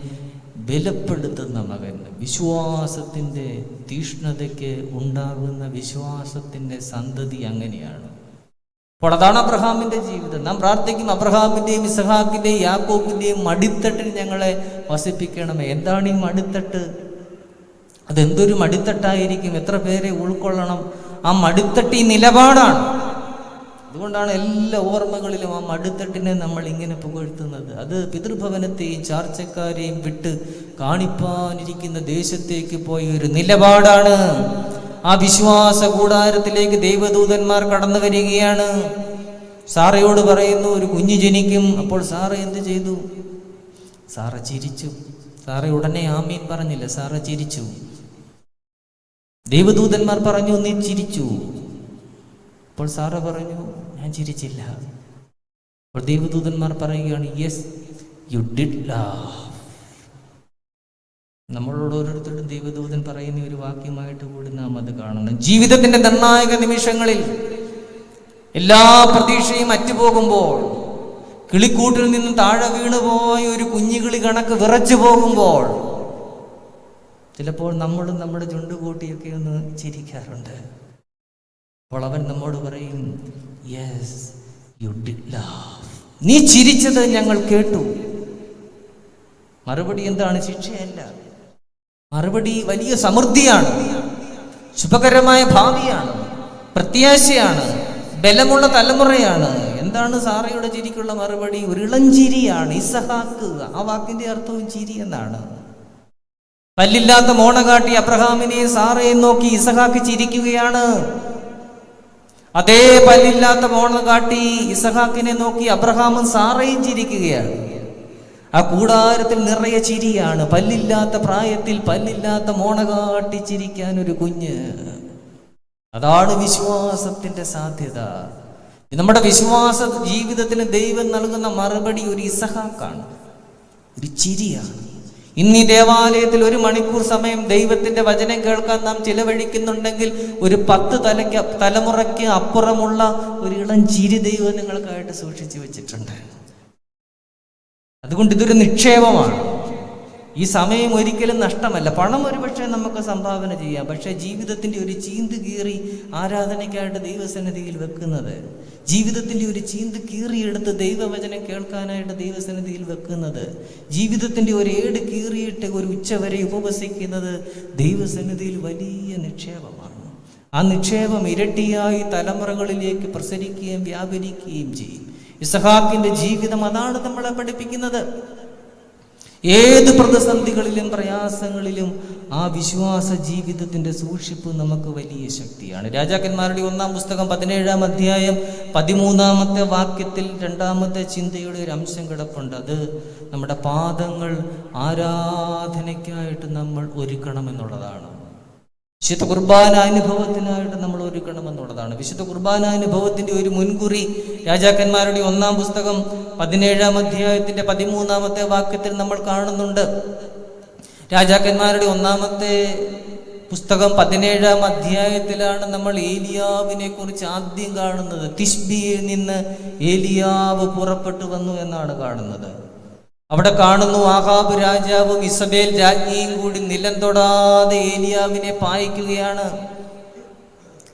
ബലപ്പെടുത്തുന്ന മകൻ. വിശ്വാസത്തിൻ്റെ തീഷ്ണതയ്ക്ക് ഉണ്ടാകുന്ന വിശ്വാസത്തിൻ്റെ സന്തതി അങ്ങനെയാണ്. അപ്പോൾ അതാണ് അബ്രഹാമിൻ്റെ ജീവിതം. നാം പ്രാർത്ഥിക്കും, അബ്രഹാമിൻ്റെയും ഇസഹാക്കിൻ്റെയും യാക്കോബിൻ്റെയും മടിത്തട്ടിൽ ഞങ്ങളെ വസിപ്പിക്കണമേ. എന്താണ് ഈ മടിത്തട്ട്? അതെന്തൊരു മടിത്തട്ടായിരിക്കും? എത്ര പേരെ ഉൾക്കൊള്ളണം? ആ മടിത്തട്ട് ഈ നിലപാടാണ്. അതുകൊണ്ടാണ് എല്ലാ ഓർമ്മകളിലും ആ മടിത്തട്ടിനെ നമ്മൾ ഇങ്ങനെ പുകഴ്ത്തുന്നത്. അത് പിതൃഭവനത്തെയും ചാർച്ചക്കാരെയും വിട്ട് കാണിപ്പാനിരിക്കുന്ന ദേശത്തേക്ക് പോയ ഒരു നിലപാടാണ്. ആ വിശ്വാസ കൂടാരത്തിലേക്ക് ദൈവദൂതന്മാർ കടന്നു വരികയാണ്. സാറയോട് പറയുന്നു, ഒരു കുഞ്ഞ് ജനിക്കും. അപ്പോൾ സാറ എന്ത് ചെയ്തു? സാറ ചിരിച്ചു. സാറ ഉടനെ ആമീൻ പറഞ്ഞില്ല, സാറ ചിരിച്ചു. ദൈവദൂതന്മാർ പറഞ്ഞു, നീ ചിരിച്ചു. അപ്പോൾ സാറ പറഞ്ഞു, ഞാൻ ചിരിച്ചില്ല. അപ്പോൾ ദൈവദൂതന്മാർ പറയുകയാണ്, യെസ് യു ഡിഡ് ലവ്. നമ്മളോട് ഓരോരുത്തരും ദൈവദൂതൻ പറയുന്ന ഒരു വാക്യമായിട്ട് കൂടി നാം അത് കാണണം. ജീവിതത്തിന്റെ നിർണായക നിമിഷങ്ങളിൽ എല്ലാ പ്രതീക്ഷയും അറ്റുപോകുമ്പോൾ, കിളിക്കൂട്ടിൽ നിന്നും താഴെ വീണുപോയ ഒരു കുഞ്ഞുകിളി കണക്ക് വിറച്ചു പോകുമ്പോൾ, ചിലപ്പോൾ നമ്മളും നമ്മുടെ ചുണ്ടുകൂട്ടിയൊക്കെ ഒന്ന് ചിരിക്കാറുണ്ട്. അപ്പോൾ അവൻ നമ്മോട് പറയും, യെസ് യു ഡിഡ് ലവ്. നീ ചിരിച്ചത് ഞങ്ങൾ കേട്ടു. മറുപടി എന്താണ്? ശിക്ഷയല്ല. മറുപടി വലിയ സമൃദ്ധിയാണ്, ശുഭകരമായ ഭാവിയാണ്, പ്രത്യാശയാണ്, ബലമുള്ള തലമുറയാണ്. എന്താണ് സാറയുടെ ചിരിക്കുള്ള മറുപടി? ഒരു ഇളഞ്ചിരിയാണ്. ഇസഹാക്ക്, ആ വാക്കിന്റെ അർത്ഥവും ചിരി എന്നാണ്. പല്ലില്ലാത്ത മോണ കാട്ടി അബ്രഹാമിനെയും സാറയെയും നോക്കി ഇസഹാക്ക് ചിരിക്കുകയാണ്. അതേ പല്ലില്ലാത്ത മോണ കാട്ടി ഇസഹാക്കിനെ നോക്കി അബ്രഹാമും സാറയും ചിരിക്കുകയാണ്. ആ കൂടാരത്തിൽ നിറയെ ചിരിയാണ്. പല്ലില്ലാത്ത പ്രായത്തിൽ പല്ലില്ലാത്ത മോണ കാട്ടി ചിരിക്കാൻ ഒരു കുഞ്ഞ്. അതാണ് വിശ്വാസത്തിന്റെ സാധ്യത. നമ്മുടെ വിശ്വാസ ജീവിതത്തിന് ദൈവം നൽകുന്ന മറുപടി ഒരു ഇസഹാക്കാണ്, ഒരു ചിരിയാണ്. ഇന്ന് ഈ ദേവാലയത്തിൽ 1 മണിക്കൂർ സമയം ദൈവത്തിന്റെ വചനം കേൾക്കാൻ നാം ചിലവഴിക്കുന്നുണ്ടെങ്കിൽ ഒരു 10 തലമുറയ്ക്ക് അപ്പുറമുള്ള ഒരു ഇളം ചിരി ദൈവം നിങ്ങൾക്കായിട്ട് സൂക്ഷിച്ചു വെച്ചിട്ടുണ്ട്. അതുകൊണ്ട് ഇതൊരു നിക്ഷേപമാണ്. ഈ സമയം ഒരിക്കലും നഷ്ടമല്ല. പണം ഒരുപക്ഷെ നമുക്ക് സംഭാവന ചെയ്യാം, പക്ഷേ ജീവിതത്തിൻ്റെ ഒരു ചീന്ത് കീറി ആരാധനയ്ക്കായിട്ട് ദൈവസന്നിധിയിൽ വെക്കുന്നത്, ജീവിതത്തിൻ്റെ ഒരു ചീന്ത് കീറിയെടുത്ത് ദൈവവചനം കേൾക്കാനായിട്ട് ദൈവസന്നിധിയിൽ വെക്കുന്നത്, ജീവിതത്തിൻ്റെ ഒരു ഏട് കീറിയിട്ട് ഒരു ഉച്ചവരെ ഉപവസിക്കുന്നത് ദൈവസന്നിധിയിൽ വലിയ നിക്ഷേപമാണ്. ആ നിക്ഷേപം ഇരട്ടിയായി തലമുറകളിലേക്ക് പ്രസരിക്കുകയും വ്യാപരിക്കുകയും ചെയ്യും. ഇസഹാക്കിന്റെ ജീവിതം അതാണ് നമ്മളെ പഠിപ്പിക്കുന്നത്. ഏത് പ്രതിസന്ധികളിലും പ്രയാസങ്ങളിലും ആ വിശ്വാസ ജീവിതത്തിന്റെ സൂക്ഷിപ്പ് നമുക്ക് വലിയ ശക്തിയാണ്. രാജാക്കന്മാരുടെ 1-ാം പുസ്തകം 17-ാം അധ്യായം 13-ാമത്തെ വാക്യത്തിൽ 2-ാമത്തെ ചിന്തയുടെ ഒരു അംശം കിടപ്പുണ്ട്. അത് നമ്മുടെ പാദങ്ങൾ ആരാധനയ്ക്കായിട്ട് നമ്മൾ ഒരുക്കണമെന്നുള്ളതാണ്. വിശുദ്ധ കുർബാന അനുഭവത്തിനായിട്ട് നമ്മൾ ഒരുക്കണമെന്നുള്ളതാണ്. വിശുദ്ധ കുർബാന അനുഭവത്തിന്റെ ഒരു മുൻകുറി രാജാക്കന്മാരുടെ 1-ാം പുസ്തകം 17-ാം അധ്യായത്തിന്റെ 13-ാമത്തെ വാക്യത്തിൽ നമ്മൾ കാണുന്നുണ്ട്. രാജാക്കന്മാരുടെ 1-ാമത്തെ പുസ്തകം 17-ാം അധ്യായത്തിലാണ് നമ്മൾ ഏലിയാവിനെ കുറിച്ച് ആദ്യം കാണുന്നത്. തിശ്ബിയിൽ നിന്ന് ഏലിയാവ് പുറപ്പെട്ടു വന്നു എന്നാണ് കാണുന്നത്. അവിടെ കാണുന്നു, ആഹാബ് രാജാവും ഇസബേൽ രാജ്ഞിയും കൂടി നിലം തൊടാതെ ഏലിയാവിനെ പായിക്കുകയാണ്.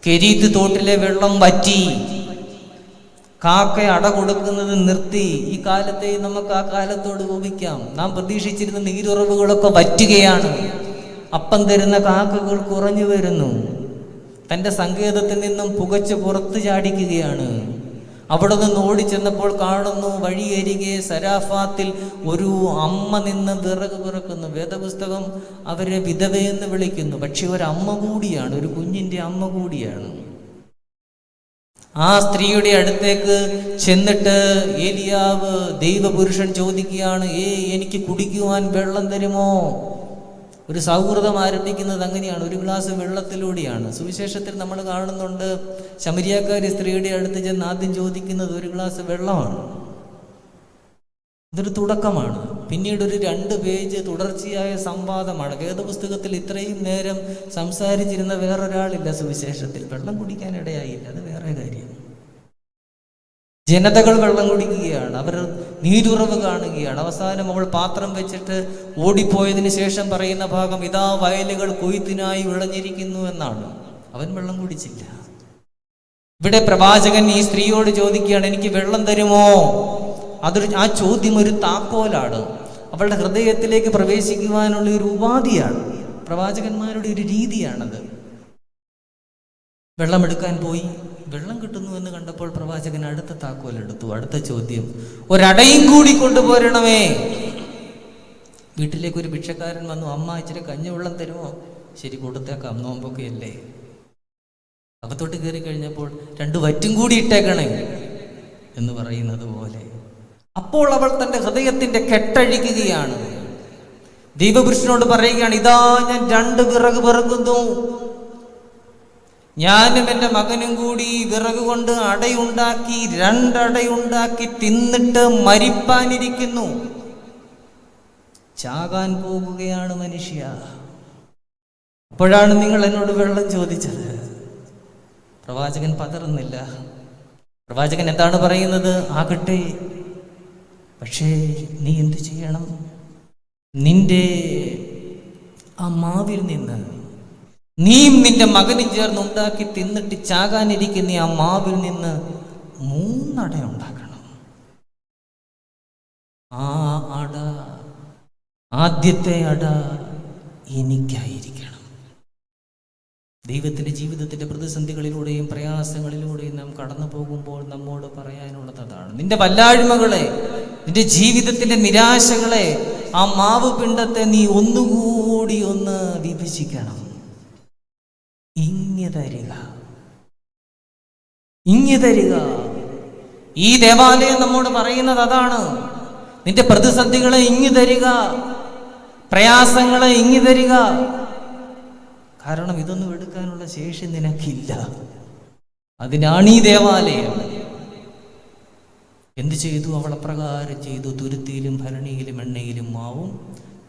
കെരീത്ത് തോട്ടിലെ വെള്ളം വറ്റി, കാക്ക അട കൊടുക്കുന്നത് നിർത്തി. ഈ കാലത്തെ നമുക്ക് ആ കാലത്തോട് ഉപമിക്കാം. നാം പ്രതീക്ഷിച്ചിരുന്ന നീരുറവുകളൊക്കെ വറ്റുകയാണ്. അപ്പം തരുന്ന കാക്കകൾ കുറഞ്ഞു വരുന്നു. തൻ്റെ സങ്കേതത്തിൽ നിന്നും പുകച്ച് പുറത്തു ചാടിക്കുകയാണ്. അവിടെ നിന്ന് ഓടിച്ചെന്നപ്പോൾ കാണുന്നു, വഴിയരികെ സരാഫാത്തിൽ ഒരു അമ്മ നിന്ന് വിറക് പിറക്കുന്നു. വേദപുസ്തകം അവരെ വിധവയെന്ന് വിളിക്കുന്നു, പക്ഷെ ഒരമ്മ കൂടിയാണ്, ഒരു കുഞ്ഞിൻ്റെ അമ്മ കൂടിയാണ്. ആ സ്ത്രീയുടെ അടുത്തേക്ക് ചെന്നിട്ട് ഏലിയാവ് ദൈവപുരുഷൻ ചോദിക്കുകയാണ്, എനിക്ക് കുടിക്കുവാൻ വെള്ളം തരുമോ? ഒരു സൗഹൃദം ആരംഭിക്കുന്നത് അങ്ങനെയാണ്, ഒരു ഗ്ലാസ് വെള്ളത്തിലൂടെയാണ്. സുവിശേഷത്തിൽ നമ്മൾ കാണുന്നുണ്ട്, ശമരിയാക്കാരി സ്ത്രീയുടെ അടുത്ത് ചെന്ന് ആദ്യം ചോദിക്കുന്നത് ഒരു ഗ്ലാസ് വെള്ളമാണ്. ഇതൊരു തുടക്കമാണ്. പിന്നീട് ഒരു 2 പേജ് തുടർച്ചയായ സംവാദമാണ്. വേദപുസ്തകത്തിൽ ഇത്രയും നേരം സംസാരിച്ചിരുന്ന വേറൊരാളില്ല സുവിശേഷത്തിൽ. വെള്ളം കുടിക്കാൻ ഇടയായില്ല, അത് വേറെ കാര്യം. ജനതകൾ വെള്ളം കുടിക്കുകയാണ്, അവർ നീരുറവ് കാണുകയാണ്. അവസാനം അവൾ പാത്രം വെച്ചിട്ട് ഓടിപ്പോയതിന് ശേഷം പറയുന്ന ഭാഗം, ഇതാ വയലുകൾ കൊയ്ത്തിനായി വിളഞ്ഞിരിക്കുന്നു എന്നാണ്. അവൻ വെള്ളം കുടിച്ചില്ല. ഇവിടെ പ്രവാചകൻ ഈ സ്ത്രീയോട് ചോദിക്കുകയാണ്, എനിക്ക് വെള്ളം തരുമോ? ആ ചോദ്യം ഒരു താക്കോലാണ്, അവളുടെ ഹൃദയത്തിലേക്ക് പ്രവേശിക്കുവാനുള്ള ഒരു ഉപാധിയാണ്, പ്രവാചകന്മാരുടെ ഒരു രീതിയാണത്. വെള്ളമെടുക്കാൻ പോയി, വെള്ളം കിട്ടുന്നു എന്ന് കണ്ടപ്പോൾ പ്രവാചകൻ അടുത്ത താക്കോലെടുത്തു. അടുത്ത ചോദ്യം, ഒരടയും കൂടി കൊണ്ടുപോരണമേ. വീട്ടിലേക്ക് ഒരു ഭിക്ഷക്കാരൻ വന്നു, അമ്മ ഇച്ചിരി കഞ്ഞിവെള്ളം തരുമോ? ശരി, കൊടുത്തേക്കാം, നോമ്പൊക്കെ അല്ലേ. അകത്തോട്ട് കയറി കഴിഞ്ഞപ്പോൾ 2 വറ്റും കൂടി ഇട്ടേക്കണേ എന്ന് പറയുന്നത് പോലെ. അപ്പോൾ അവൾ തൻ്റെ ഹൃദയത്തിന്റെ കെട്ടഴിക്കുകയാണ്. ദൈവപുരുഷനോട് പറയുകയാണ്, ഇതാ ഞാൻ 2 വിറക് പെറുക്കുന്നു, ഞാനും എൻ്റെ മകനും കൂടി വിറക് കൊണ്ട് അടയുണ്ടാക്കി 2 അടയുണ്ടാക്കി തിന്നിട്ട് മരിപ്പാനിരിക്കുന്നു. ചാകാൻ പോകുകയാണ് മനുഷ്യ. അപ്പോഴാണ് നിങ്ങൾ എന്നോട് വെള്ളം ചോദിച്ചത്. പ്രവാചകൻ പതറുന്നില്ല. പ്രവാചകൻ എന്താണ് പറയുന്നത്? ആകട്ടെ, പക്ഷേ നീ എന്തു ചെയ്യണം? നിന്റെ ആ മാവിൽ നിന്ന് നീയും നിന്റെ മകനും ചേർന്ന് ഉണ്ടാക്കി തിന്നിട്ട് ചാകാനിരിക്കുന്ന ആ മാവിൽ നിന്ന് 3 അട ഉണ്ടാക്കണം. ആ അട, ആദ്യത്തെ അട എനിക്കായിരിക്കണം. ദൈവത്തിൻ്റെ ജീവിതത്തിൻ്റെ പ്രതിസന്ധികളിലൂടെയും പ്രയാസങ്ങളിലൂടെയും നാം കടന്നു പോകുമ്പോൾ നമ്മോട് പറയാനുള്ളത് അതാണ്. നിന്റെ വല്ലായ്മകളെ, നിന്റെ ജീവിതത്തിൻ്റെ നിരാശകളെ, ആ മാവ് പിണ്ടത്തെ നീ ഒന്നുകൂടി ഒന്ന് വിഭജിക്കണം. ഇങ്ങു തരിക. ഈ ദേവാലയം നമ്മോട് പറയുന്നത് അതാണ്. നിന്റെ പ്രതിസന്ധികളെ ഇങ്ങു തരിക, പ്രയാസങ്ങളെ ഇങ്ങു തരിക. കാരണം ഇതൊന്നും എടുക്കാനുള്ള ശേഷി നിനക്കില്ല. അതിനാണ് ഈ ദേവാലയം. എന്ത് ചെയ്തു? അവൾ അപ്രകാരം ചെയ്തു. തുരുത്തിയിലും ഭരണിയിലും എണ്ണയിലും മാവും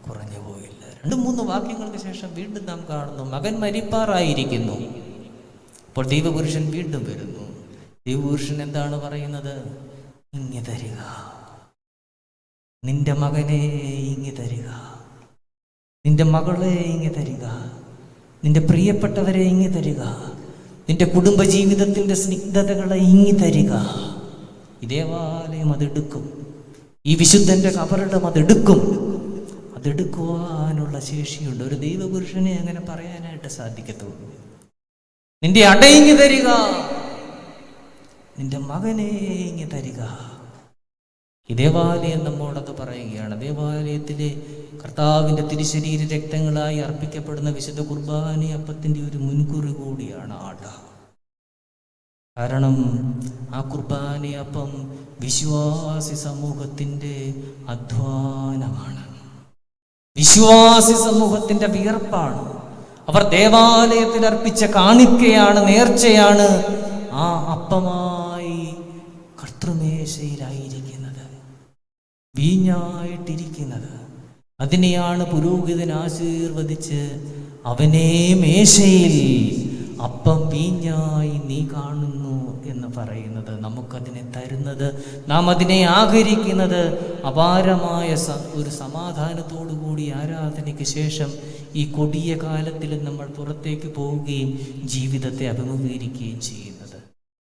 കുറഞ്ഞു പോയില്ല. 2-3 വാക്യങ്ങൾക്ക് ശേഷം വീണ്ടും നാം കാണുന്നു, മകൻ മരിപ്പാറായിരിക്കുന്നു. അപ്പോൾ ദൈവപുരുഷൻ വീണ്ടും വരുന്നു. ദൈവപുരുഷൻ എന്താണ് പറയുന്നത്? ഇങ്ങു തരിക, നിന്റെ മകനെ ഇങ്ങു തരിക, നിന്റെ മകളെ ഇങ്ങു തരിക, നിന്റെ പ്രിയപ്പെട്ടവരെ ഇങ്ങു തരിക, നിന്റെ കുടുംബജീവിതത്തിൻ്റെ സ്നിഗ്ധതകളെ ഇങ്ങു തരിക. ഈ ദേവാലയം അതെടുക്കും. ഈ വിശുദ്ധന്റെ കബറിടം അതെടുക്കും. അതെടുക്കുവാനുള്ള ശേഷിയുണ്ട്. ഒരു ദൈവപുരുഷനെ അങ്ങനെ പറയാനായിട്ട് സാധിക്കത്തുള്ളൂ. നിന്റെ അടയിങ്ങി തരിക, നിന്റെ മകനെ ഇങ്ങി തരിക. ഈ ദേവാലയം നമ്മോടത് പറയുകയാണ്. ദേവാലയത്തിലെ കർത്താവിൻ്റെ തിരുശരീര രക്തങ്ങളായി അർപ്പിക്കപ്പെടുന്ന വിശുദ്ധ കുർബാന അപ്പത്തിൻ്റെ ഒരു മുൻകുറി കൂടിയാണ് ആട. കാരണം ആ കുർബാനയപ്പം വിശ്വാസി സമൂഹത്തിൻ്റെ അധ്വാനമാണ്, വിശ്വാസി സമൂഹത്തിൻ്റെ വിയർപ്പാണ്. അവർ ദേവാലയത്തിൽ അർപ്പിച്ച കാണിക്കയാണ്, നേർച്ചയാണ് ആ അപ്പമായി കർത്തൃമേശയിലായിരിക്കുന്നത്, വീഞ്ഞായിട്ടിരിക്കുന്നത്. അതിനെയാണ് പുരോഹിതൻ ആശീർവദിച്ച് അവനെ മേശയിൽ അപ്പം വീഞ്ഞായി നീ കാണുന്നു എന്ന് പറയുന്നത്. നമുക്കതിനെ തരുന്നത്, നാം അതിനെ ആഹരിക്കുന്നത് അപാരമായ ഒരു സമാധാനത്തോടു കൂടി ആരാധനയ്ക്ക് ശേഷം ഈ കൊടിയ കാലത്തിൽ നമ്മൾ പുറത്തേക്ക് പോവുകയും ജീവിതത്തെ അഭിമുഖീകരിക്കുകയും ചെയ്യുന്നത്.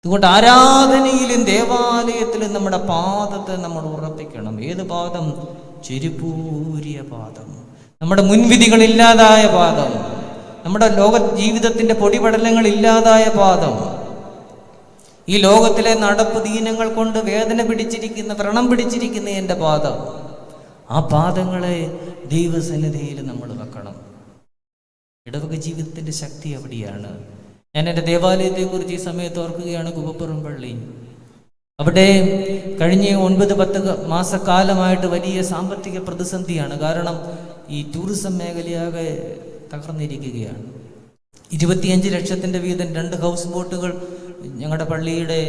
അതുകൊണ്ട് ആരാധനയിലും ദേവാലയത്തിലും നമ്മുടെ പാദത്തെ നമ്മൾ ഉറപ്പിക്കണം. ഏത് പാദം? ചെരുപ്പൂരിയ പാദം, നമ്മുടെ മുൻവിധികളില്ലാതായ പാദം, നമ്മുടെ ലോക ജീവിതത്തിൻ്റെ പൊടിപടലങ്ങൾ ഇല്ലാതായ പാദം, ഈ ലോകത്തിലെ നടപ്പ് ദീനങ്ങൾ കൊണ്ട് വേദന പിടിച്ചിരിക്കുന്ന, വ്രണം പിടിച്ചിരിക്കുന്ന എൻ്റെ പാദം. ആ പാദങ്ങളെ ദൈവസന്നിധിയിൽ നമ്മൾ വെക്കണം. ഇടവക ജീവിതത്തിൻ്റെ ശക്തി അവിടെയാണ്. ഞാൻ എൻ്റെ ദേവാലയത്തെക്കുറിച്ച് ഈ സമയത്ത് ഓർക്കുകയാണ്. കുവപ്പുറം പള്ളി, അവിടെ കഴിഞ്ഞ 9-10 മാസക്കാലമായിട്ട് വലിയ സാമ്പത്തിക പ്രതിസന്ധിയാണ്. കാരണം ഈ ടൂറിസം മേഖലയാകെ തകർന്നിരിക്കുകയാണ്. 25 ലക്ഷത്തിൻ്റെ വീതം 2 ഹൗസ് ബോട്ടുകൾ ഞങ്ങളുടെ പള്ളിയുടെ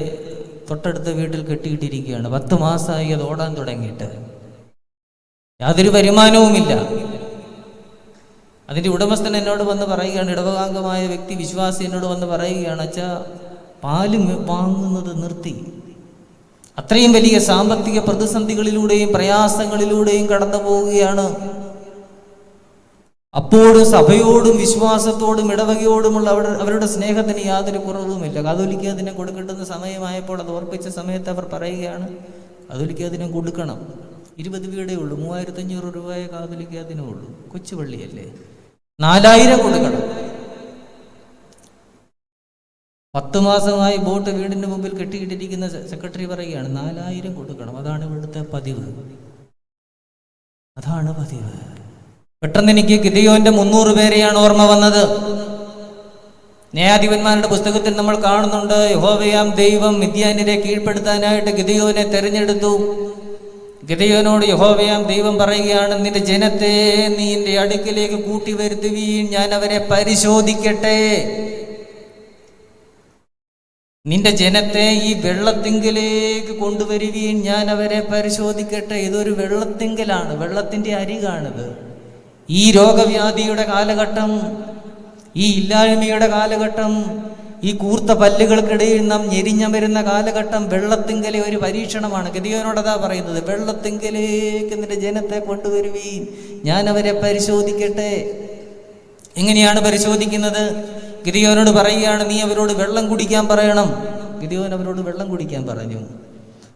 തൊട്ടടുത്ത വീട്ടിൽ കെട്ടിയിട്ടിരിക്കുകയാണ്. 10 മാസമായി അത് ഓടാൻ തുടങ്ങിയിട്ട്. യാതൊരു വരുമാനവുമില്ല. അതിൻ്റെ ഉടമസ്ഥൻ എന്നോട് വന്ന് പറയുകയാണ്, ഇടവകാംഗമായ വ്യക്തി, വിശ്വാസി എന്നോട് വന്ന് പറയുകയാണ്, അച്ഛാ പാല് വാങ്ങുന്നത് നിർത്തി. അത്രയും വലിയ സാമ്പത്തിക പ്രതിസന്ധികളിലൂടെയും പ്രയാസങ്ങളിലൂടെയും കടന്നു പോവുകയാണ്. അപ്പോഴും സഭയോടും വിശ്വാസത്തോടും ഇടവകയോടുമുള്ള അവരുടെ സ്നേഹത്തിന് യാതൊരു കുറവുമില്ല. കാതോലിക്ക ദിനം കൊടുക്കേണ്ടുന്ന സമയമായപ്പോൾ അത് ഓർപ്പിച്ച സമയത്ത് അവർ പറയുകയാണ്, കാതോലിക്ക ദിനം കൊടുക്കണം. 20 വീടേ ഉള്ളൂ, 3500 രൂപയെ കാതോലിക്ക ദിനമുള്ളൂ. കൊച്ചുപള്ളിയല്ലേ, 4000 കൊടുക്കണം. 10 മാസമായി ബോട്ട് വീടിന്റെ മുമ്പിൽ കെട്ടിയിട്ടിരിക്കുന്ന സെക്രട്ടറി പറയുകയാണ് 4000 കൊടുക്കണം. അതാണ് ഇവിടുത്തെ പതിവ്, അതാണ് പതിവ്. പെട്ടെന്ന് എനിക്ക് ഗിദെയോന്റെ 300 പേരെയാണ് ഓർമ്മ വന്നത്. ന്യായാധിപന്മാരുടെ പുസ്തകത്തിൽ നമ്മൾ കാണുന്നുണ്ട്, യഹോവയാം ദൈവം മിദ്യാന്യരെ കീഴ്പ്പെടുത്താനായിട്ട് ഗിദെയോനെ തെരഞ്ഞെടുത്തു. ഗിദെയോനോട് യഹോവയാം ദൈവം പറയുകയാണ്, നിന്റെ ജനത്തെ നീ എന്റെ അടുക്കിലേക്ക് കൂട്ടി വരുത്തുവീൻ, ഞാൻ അവരെ പരിശോധിക്കട്ടെ. നിന്റെ ജനത്തെ ഈ വെള്ളത്തിങ്കലേക്ക് കൊണ്ടുവരുവീൻ, ഞാൻ അവരെ പരിശോധിക്കട്ടെ. ഇതൊരു വെള്ളത്തിങ്കലാണ്, വെള്ളത്തിന്റെ അരികാണിത്. ഈ രോഗവ്യാധിയുടെ കാലഘട്ടം, ഈ ഇല്ലായ്മയുടെ കാലഘട്ടം, ഈ കൂർത്ത പല്ലുകൾക്കിടയിൽ നാം ഞെരിഞ്ഞമരുന്ന കാലഘട്ടം വെള്ളത്തിങ്കലെ ഒരു പരീക്ഷണമാണ്. ഗിദെയോനോടതാ പറയുന്നത്, വെള്ളത്തിങ്കലേക്ക് നിന്റെ ജനത്തെ കൊണ്ടുവരുവീൻ, ഞാൻ അവരെ പരിശോധിക്കട്ടെ. എങ്ങനെയാണ് പരിശോധിക്കുന്നത്? ഗിദെയോനോട് പറയുകയാണ്, നീ അവരോട് വെള്ളം കുടിക്കാൻ പറയണം. ഗിദെയോൻ അവരോട് വെള്ളം കുടിക്കാൻ പറഞ്ഞു.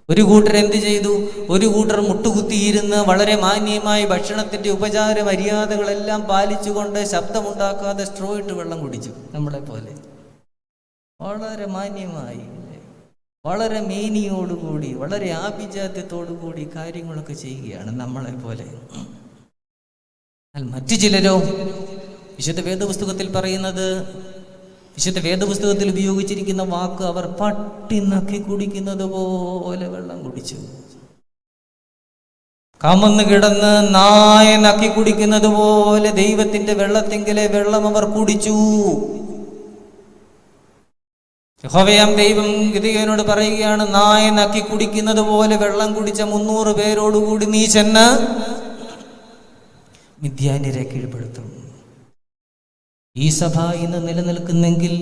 ഒരു കൂട്ടർ എന്ത് ചെയ്തു? ഒരു കൂട്ടർ മുട്ടുകുത്തിയിരുന്ന് വളരെ മാന്യമായി ഭക്ഷണത്തിന്റെ ഉപചാര മര്യാദകളെല്ലാം പാലിച്ചുകൊണ്ട് ശബ്ദമുണ്ടാക്കാതെ സ്ട്രോ ഇട്ട് വെള്ളം കുടിച്ചു. നമ്മളെ പോലെ വളരെ മാന്യമായി, വളരെ മേനിയോടുകൂടി, വളരെ ആഭിജാത്യത്തോടുകൂടി കാര്യങ്ങളൊക്കെ ചെയ്യുകയാണ് നമ്മളെ പോലെ. എന്നാൽ മറ്റു ചിലരോ, വിശുദ്ധ വേദപുസ്തകത്തിൽ പറയുന്നത്, വിശുദ്ധ വേദപുസ്തകത്തിൽ ഉപയോഗിച്ചിരിക്കുന്ന വാക്ക്, അവർ പട്ടി നക്കി കുടിക്കുന്നത് പോലെ വെള്ളം കുടിച്ചു. കമന്ന് കിടന്ന് നായ നക്കി കുടിക്കുന്നത് പോലെ ദൈവത്തിന്റെ വെള്ളത്തിങ്കലെ വെള്ളം അവർ കുടിച്ചു. യഹോവയാം ദൈവം ഗിദെയോനോട് പറയുകയാണ്, നായ നക്കി കുടിക്കുന്നത് പോലെ വെള്ളം കുടിച്ച 300 പേരോടുകൂടി നീ ചെന്ന് മിദ്യാന്യരെ കീഴ്പ്പെടുത്തും. ഈ സഭ ഇന്ന് നിലനിൽക്കുന്നെങ്കിൽ,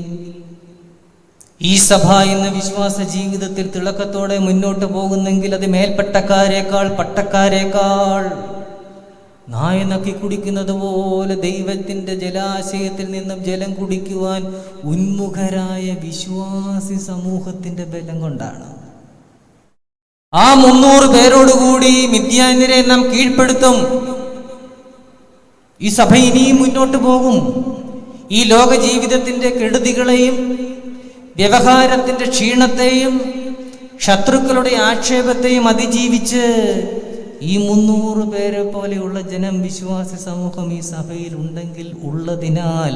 ഈ സഭ ഇന്ന് വിശ്വാസ ജീവിതത്തിൽ തിളക്കത്തോടെ മുന്നോട്ട് പോകുന്നെങ്കിൽ, അത് മേൽപ്പട്ടക്കാരേക്കാൾ, പട്ടക്കാരേക്കാൾ നായ നക്കി കുടിക്കുന്നത് പോലെ ദൈവത്തിന്റെ ജലാശയത്തിൽ നിന്നും ജലം കുടിക്കുവാൻ ഉന്മുഖരായ വിശ്വാസി സമൂഹത്തിന്റെ ബലം കൊണ്ടാണ്. ആ 300 പേരോടുകൂടി മിദ്യാന്യരെ നാം കീഴ്പ്പെടുത്തും. ഈ സഭ ഇനിയും മുന്നോട്ട് പോകും. ഈ ലോക ജീവിതത്തിന്റെ കെടുതികളെയും വ്യവഹാരത്തിന്റെ ക്ഷീണത്തെയും ശത്രുക്കളുടെ ആക്ഷേപത്തെയും അതിജീവിച്ച് ഈ 300 പേരെ പോലെയുള്ള ജനം, വിശ്വാസ സമൂഹം ഈ സഭയിൽ ഉണ്ടെങ്കിൽ, ഉള്ളതിനാൽ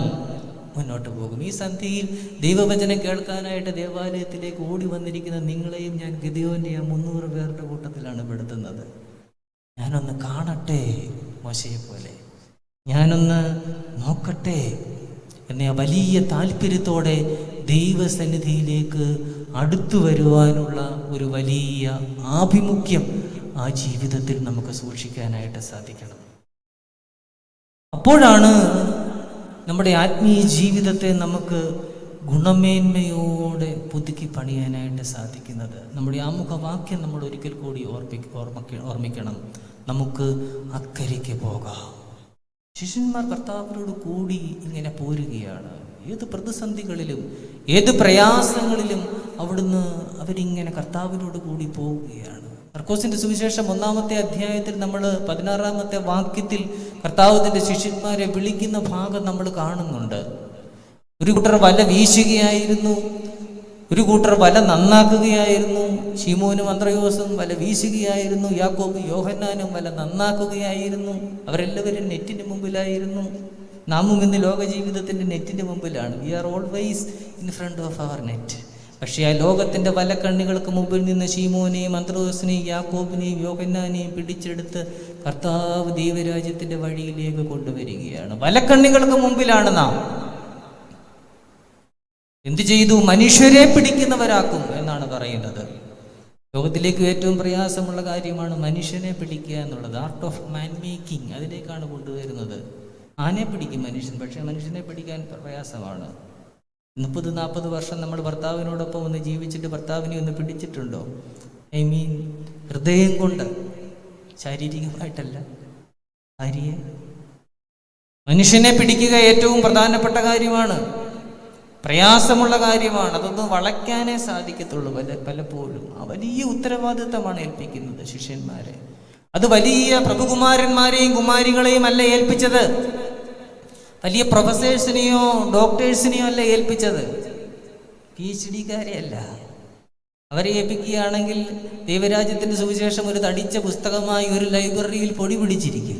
മുന്നോട്ട് പോകും. ഈ സന്ധ്യയിൽ ദൈവവചനം കേൾക്കാനായിട്ട് ദേവാലയത്തിലേക്ക് ഓടി വന്നിരിക്കുന്ന നിങ്ങളെയും ഞാൻ ഗിദെയോന്റെ ആ 300 പേരുടെ കൂട്ടത്തിലാണ് പെടുത്തുന്നത്. ഞാനൊന്ന് കാണട്ടെ, മോശയെ പോലെ ഞാനൊന്ന് നോക്കട്ടെ എന്ന വലിയ താല്പര്യത്തോടെ ദൈവസന്നിധിയിലേക്ക് അടുത്തു വരുവാനുള്ള ഒരു വലിയ ആഭിമുഖ്യം ആ ജീവിതത്തിൽ നമുക്ക് സൂക്ഷിക്കാനായിട്ട് സാധിക്കണം. അപ്പോഴാണ് നമ്മുടെ ആത്മീയ ജീവിതത്തെ നമുക്ക് ഗുണമേന്മയോടെ പുതുക്കി പണിയാനായിട്ട് സാധിക്കുന്നത്. നമ്മുടെ ആമുഖവാക്യം നമ്മൾ ഒരിക്കൽ കൂടി ഓർമ്മിക്കണം, നമുക്ക് അക്കരയ്ക്ക് പോകാം. ശിഷ്യന്മാർ കർത്താവിനോട് കൂടി ഇങ്ങനെ പോരുകയാണ്. ഏത് പ്രതിസന്ധികളിലും, ഏത് പ്രയാസങ്ങളിലും അവിടുന്ന് അവരിങ്ങനെ കർത്താവിനോട് കൂടി പോവുകയാണ്. മർക്കോസിന്റെ സുവിശേഷം 1-ാമത്തെ അധ്യായത്തിൽ നമ്മൾ 16-ാമത്തെ വാക്യത്തിൽ കർത്താവ് തന്റെ ശിഷ്യന്മാരെ വിളിക്കുന്ന ഭാഗം നമ്മൾ കാണുന്നുണ്ട്. ഒരു കൂട്ടർ വല വീശുകയായിരുന്നു, ഒരു കൂട്ടർ വല നന്നാക്കുകയായിരുന്നു. ശിമോനും അന്ത്രയോസും വല വീശുകയായിരുന്നു, യാക്കോബും യോഹന്നാനും വല നന്നാക്കുകയായിരുന്നു. അവരെല്ലാവരും നെറ്റിന് മുമ്പിലായിരുന്നു. നാമും ഇന്ന് ലോക ജീവിതത്തിന്റെ നെറ്റിന്റെ മുമ്പിലാണ്. We are always in front of our net. പക്ഷേ ആ ലോകത്തിന്റെ വലക്കണ്ണികൾക്ക് മുമ്പിൽ നിന്ന് ശിമോനെയും അന്ത്രയോസിനെയും യാക്കോബിനെയും യോഹന്നാനെയും പിടിച്ചെടുത്ത് കർത്താവ് ദൈവരാജ്യത്തിന്റെ വഴിയിലേക്ക് കൊണ്ടുവരികയാണ്. വലക്കണ്ണികൾക്ക് മുമ്പിലാണ് നാം. എന്തു ചെയ്തു? മനുഷ്യരെ പിടിക്കുന്നവരാക്കും എന്നാണ് പറയുന്നത്. ലോകത്തിലേക്ക് ഏറ്റവും പ്രയാസമുള്ള കാര്യമാണ് മനുഷ്യനെ പിടിക്കുക എന്നുള്ളത്. ആർട്ട് ഓഫ് മാൻ മേക്കിംഗ്, അതിലേക്കാണ് കൊണ്ടുവരുന്നത്. ആനയെ പിടിക്കും മനുഷ്യൻ, പക്ഷേ മനുഷ്യനെ പിടിക്കാൻ പ്രയാസമാണ്. 30-40 വർഷം നമ്മൾ ഭർത്താവിനോടൊപ്പം ഒന്ന് ജീവിച്ചിട്ട് ഭർത്താവിനെ ഒന്ന് പിടിച്ചിട്ടുണ്ടോ? ഹൃദയം കൊണ്ട്, ശാരീരികമായിട്ടല്ല. ഭാര്യയെ, മനുഷ്യനെ പിടിക്കുക ഏറ്റവും പ്രധാനപ്പെട്ട കാര്യമാണ്, പ്രയാസമുള്ള കാര്യമാണ്. അതൊന്നും വളയ്ക്കാനേ സാധിക്കത്തുള്ളൂ. പലപ്പോഴും ആ വലിയ ഉത്തരവാദിത്തമാണ് ഏൽപ്പിക്കുന്നത് ശിഷ്യന്മാരെ. അത് വലിയ പ്രഭുകുമാരന്മാരെയും കുമാരികളെയും അല്ല ഏൽപ്പിച്ചത്, വലിയ പ്രൊഫസേഴ്സിനെയോ ഡോക്ടേഴ്സിനെയോ അല്ല ഏൽപ്പിച്ചത്, PhD-കാരെ അല്ല. അവരെ ഏൽപ്പിക്കുകയാണെങ്കിൽ ദൈവരാജ്യത്തിൻ്റെ സുവിശേഷം ഒരു തടിച്ച പുസ്തകമായി ഒരു ലൈബ്രറിയിൽ പൊടി പിടിച്ചിരിക്കും.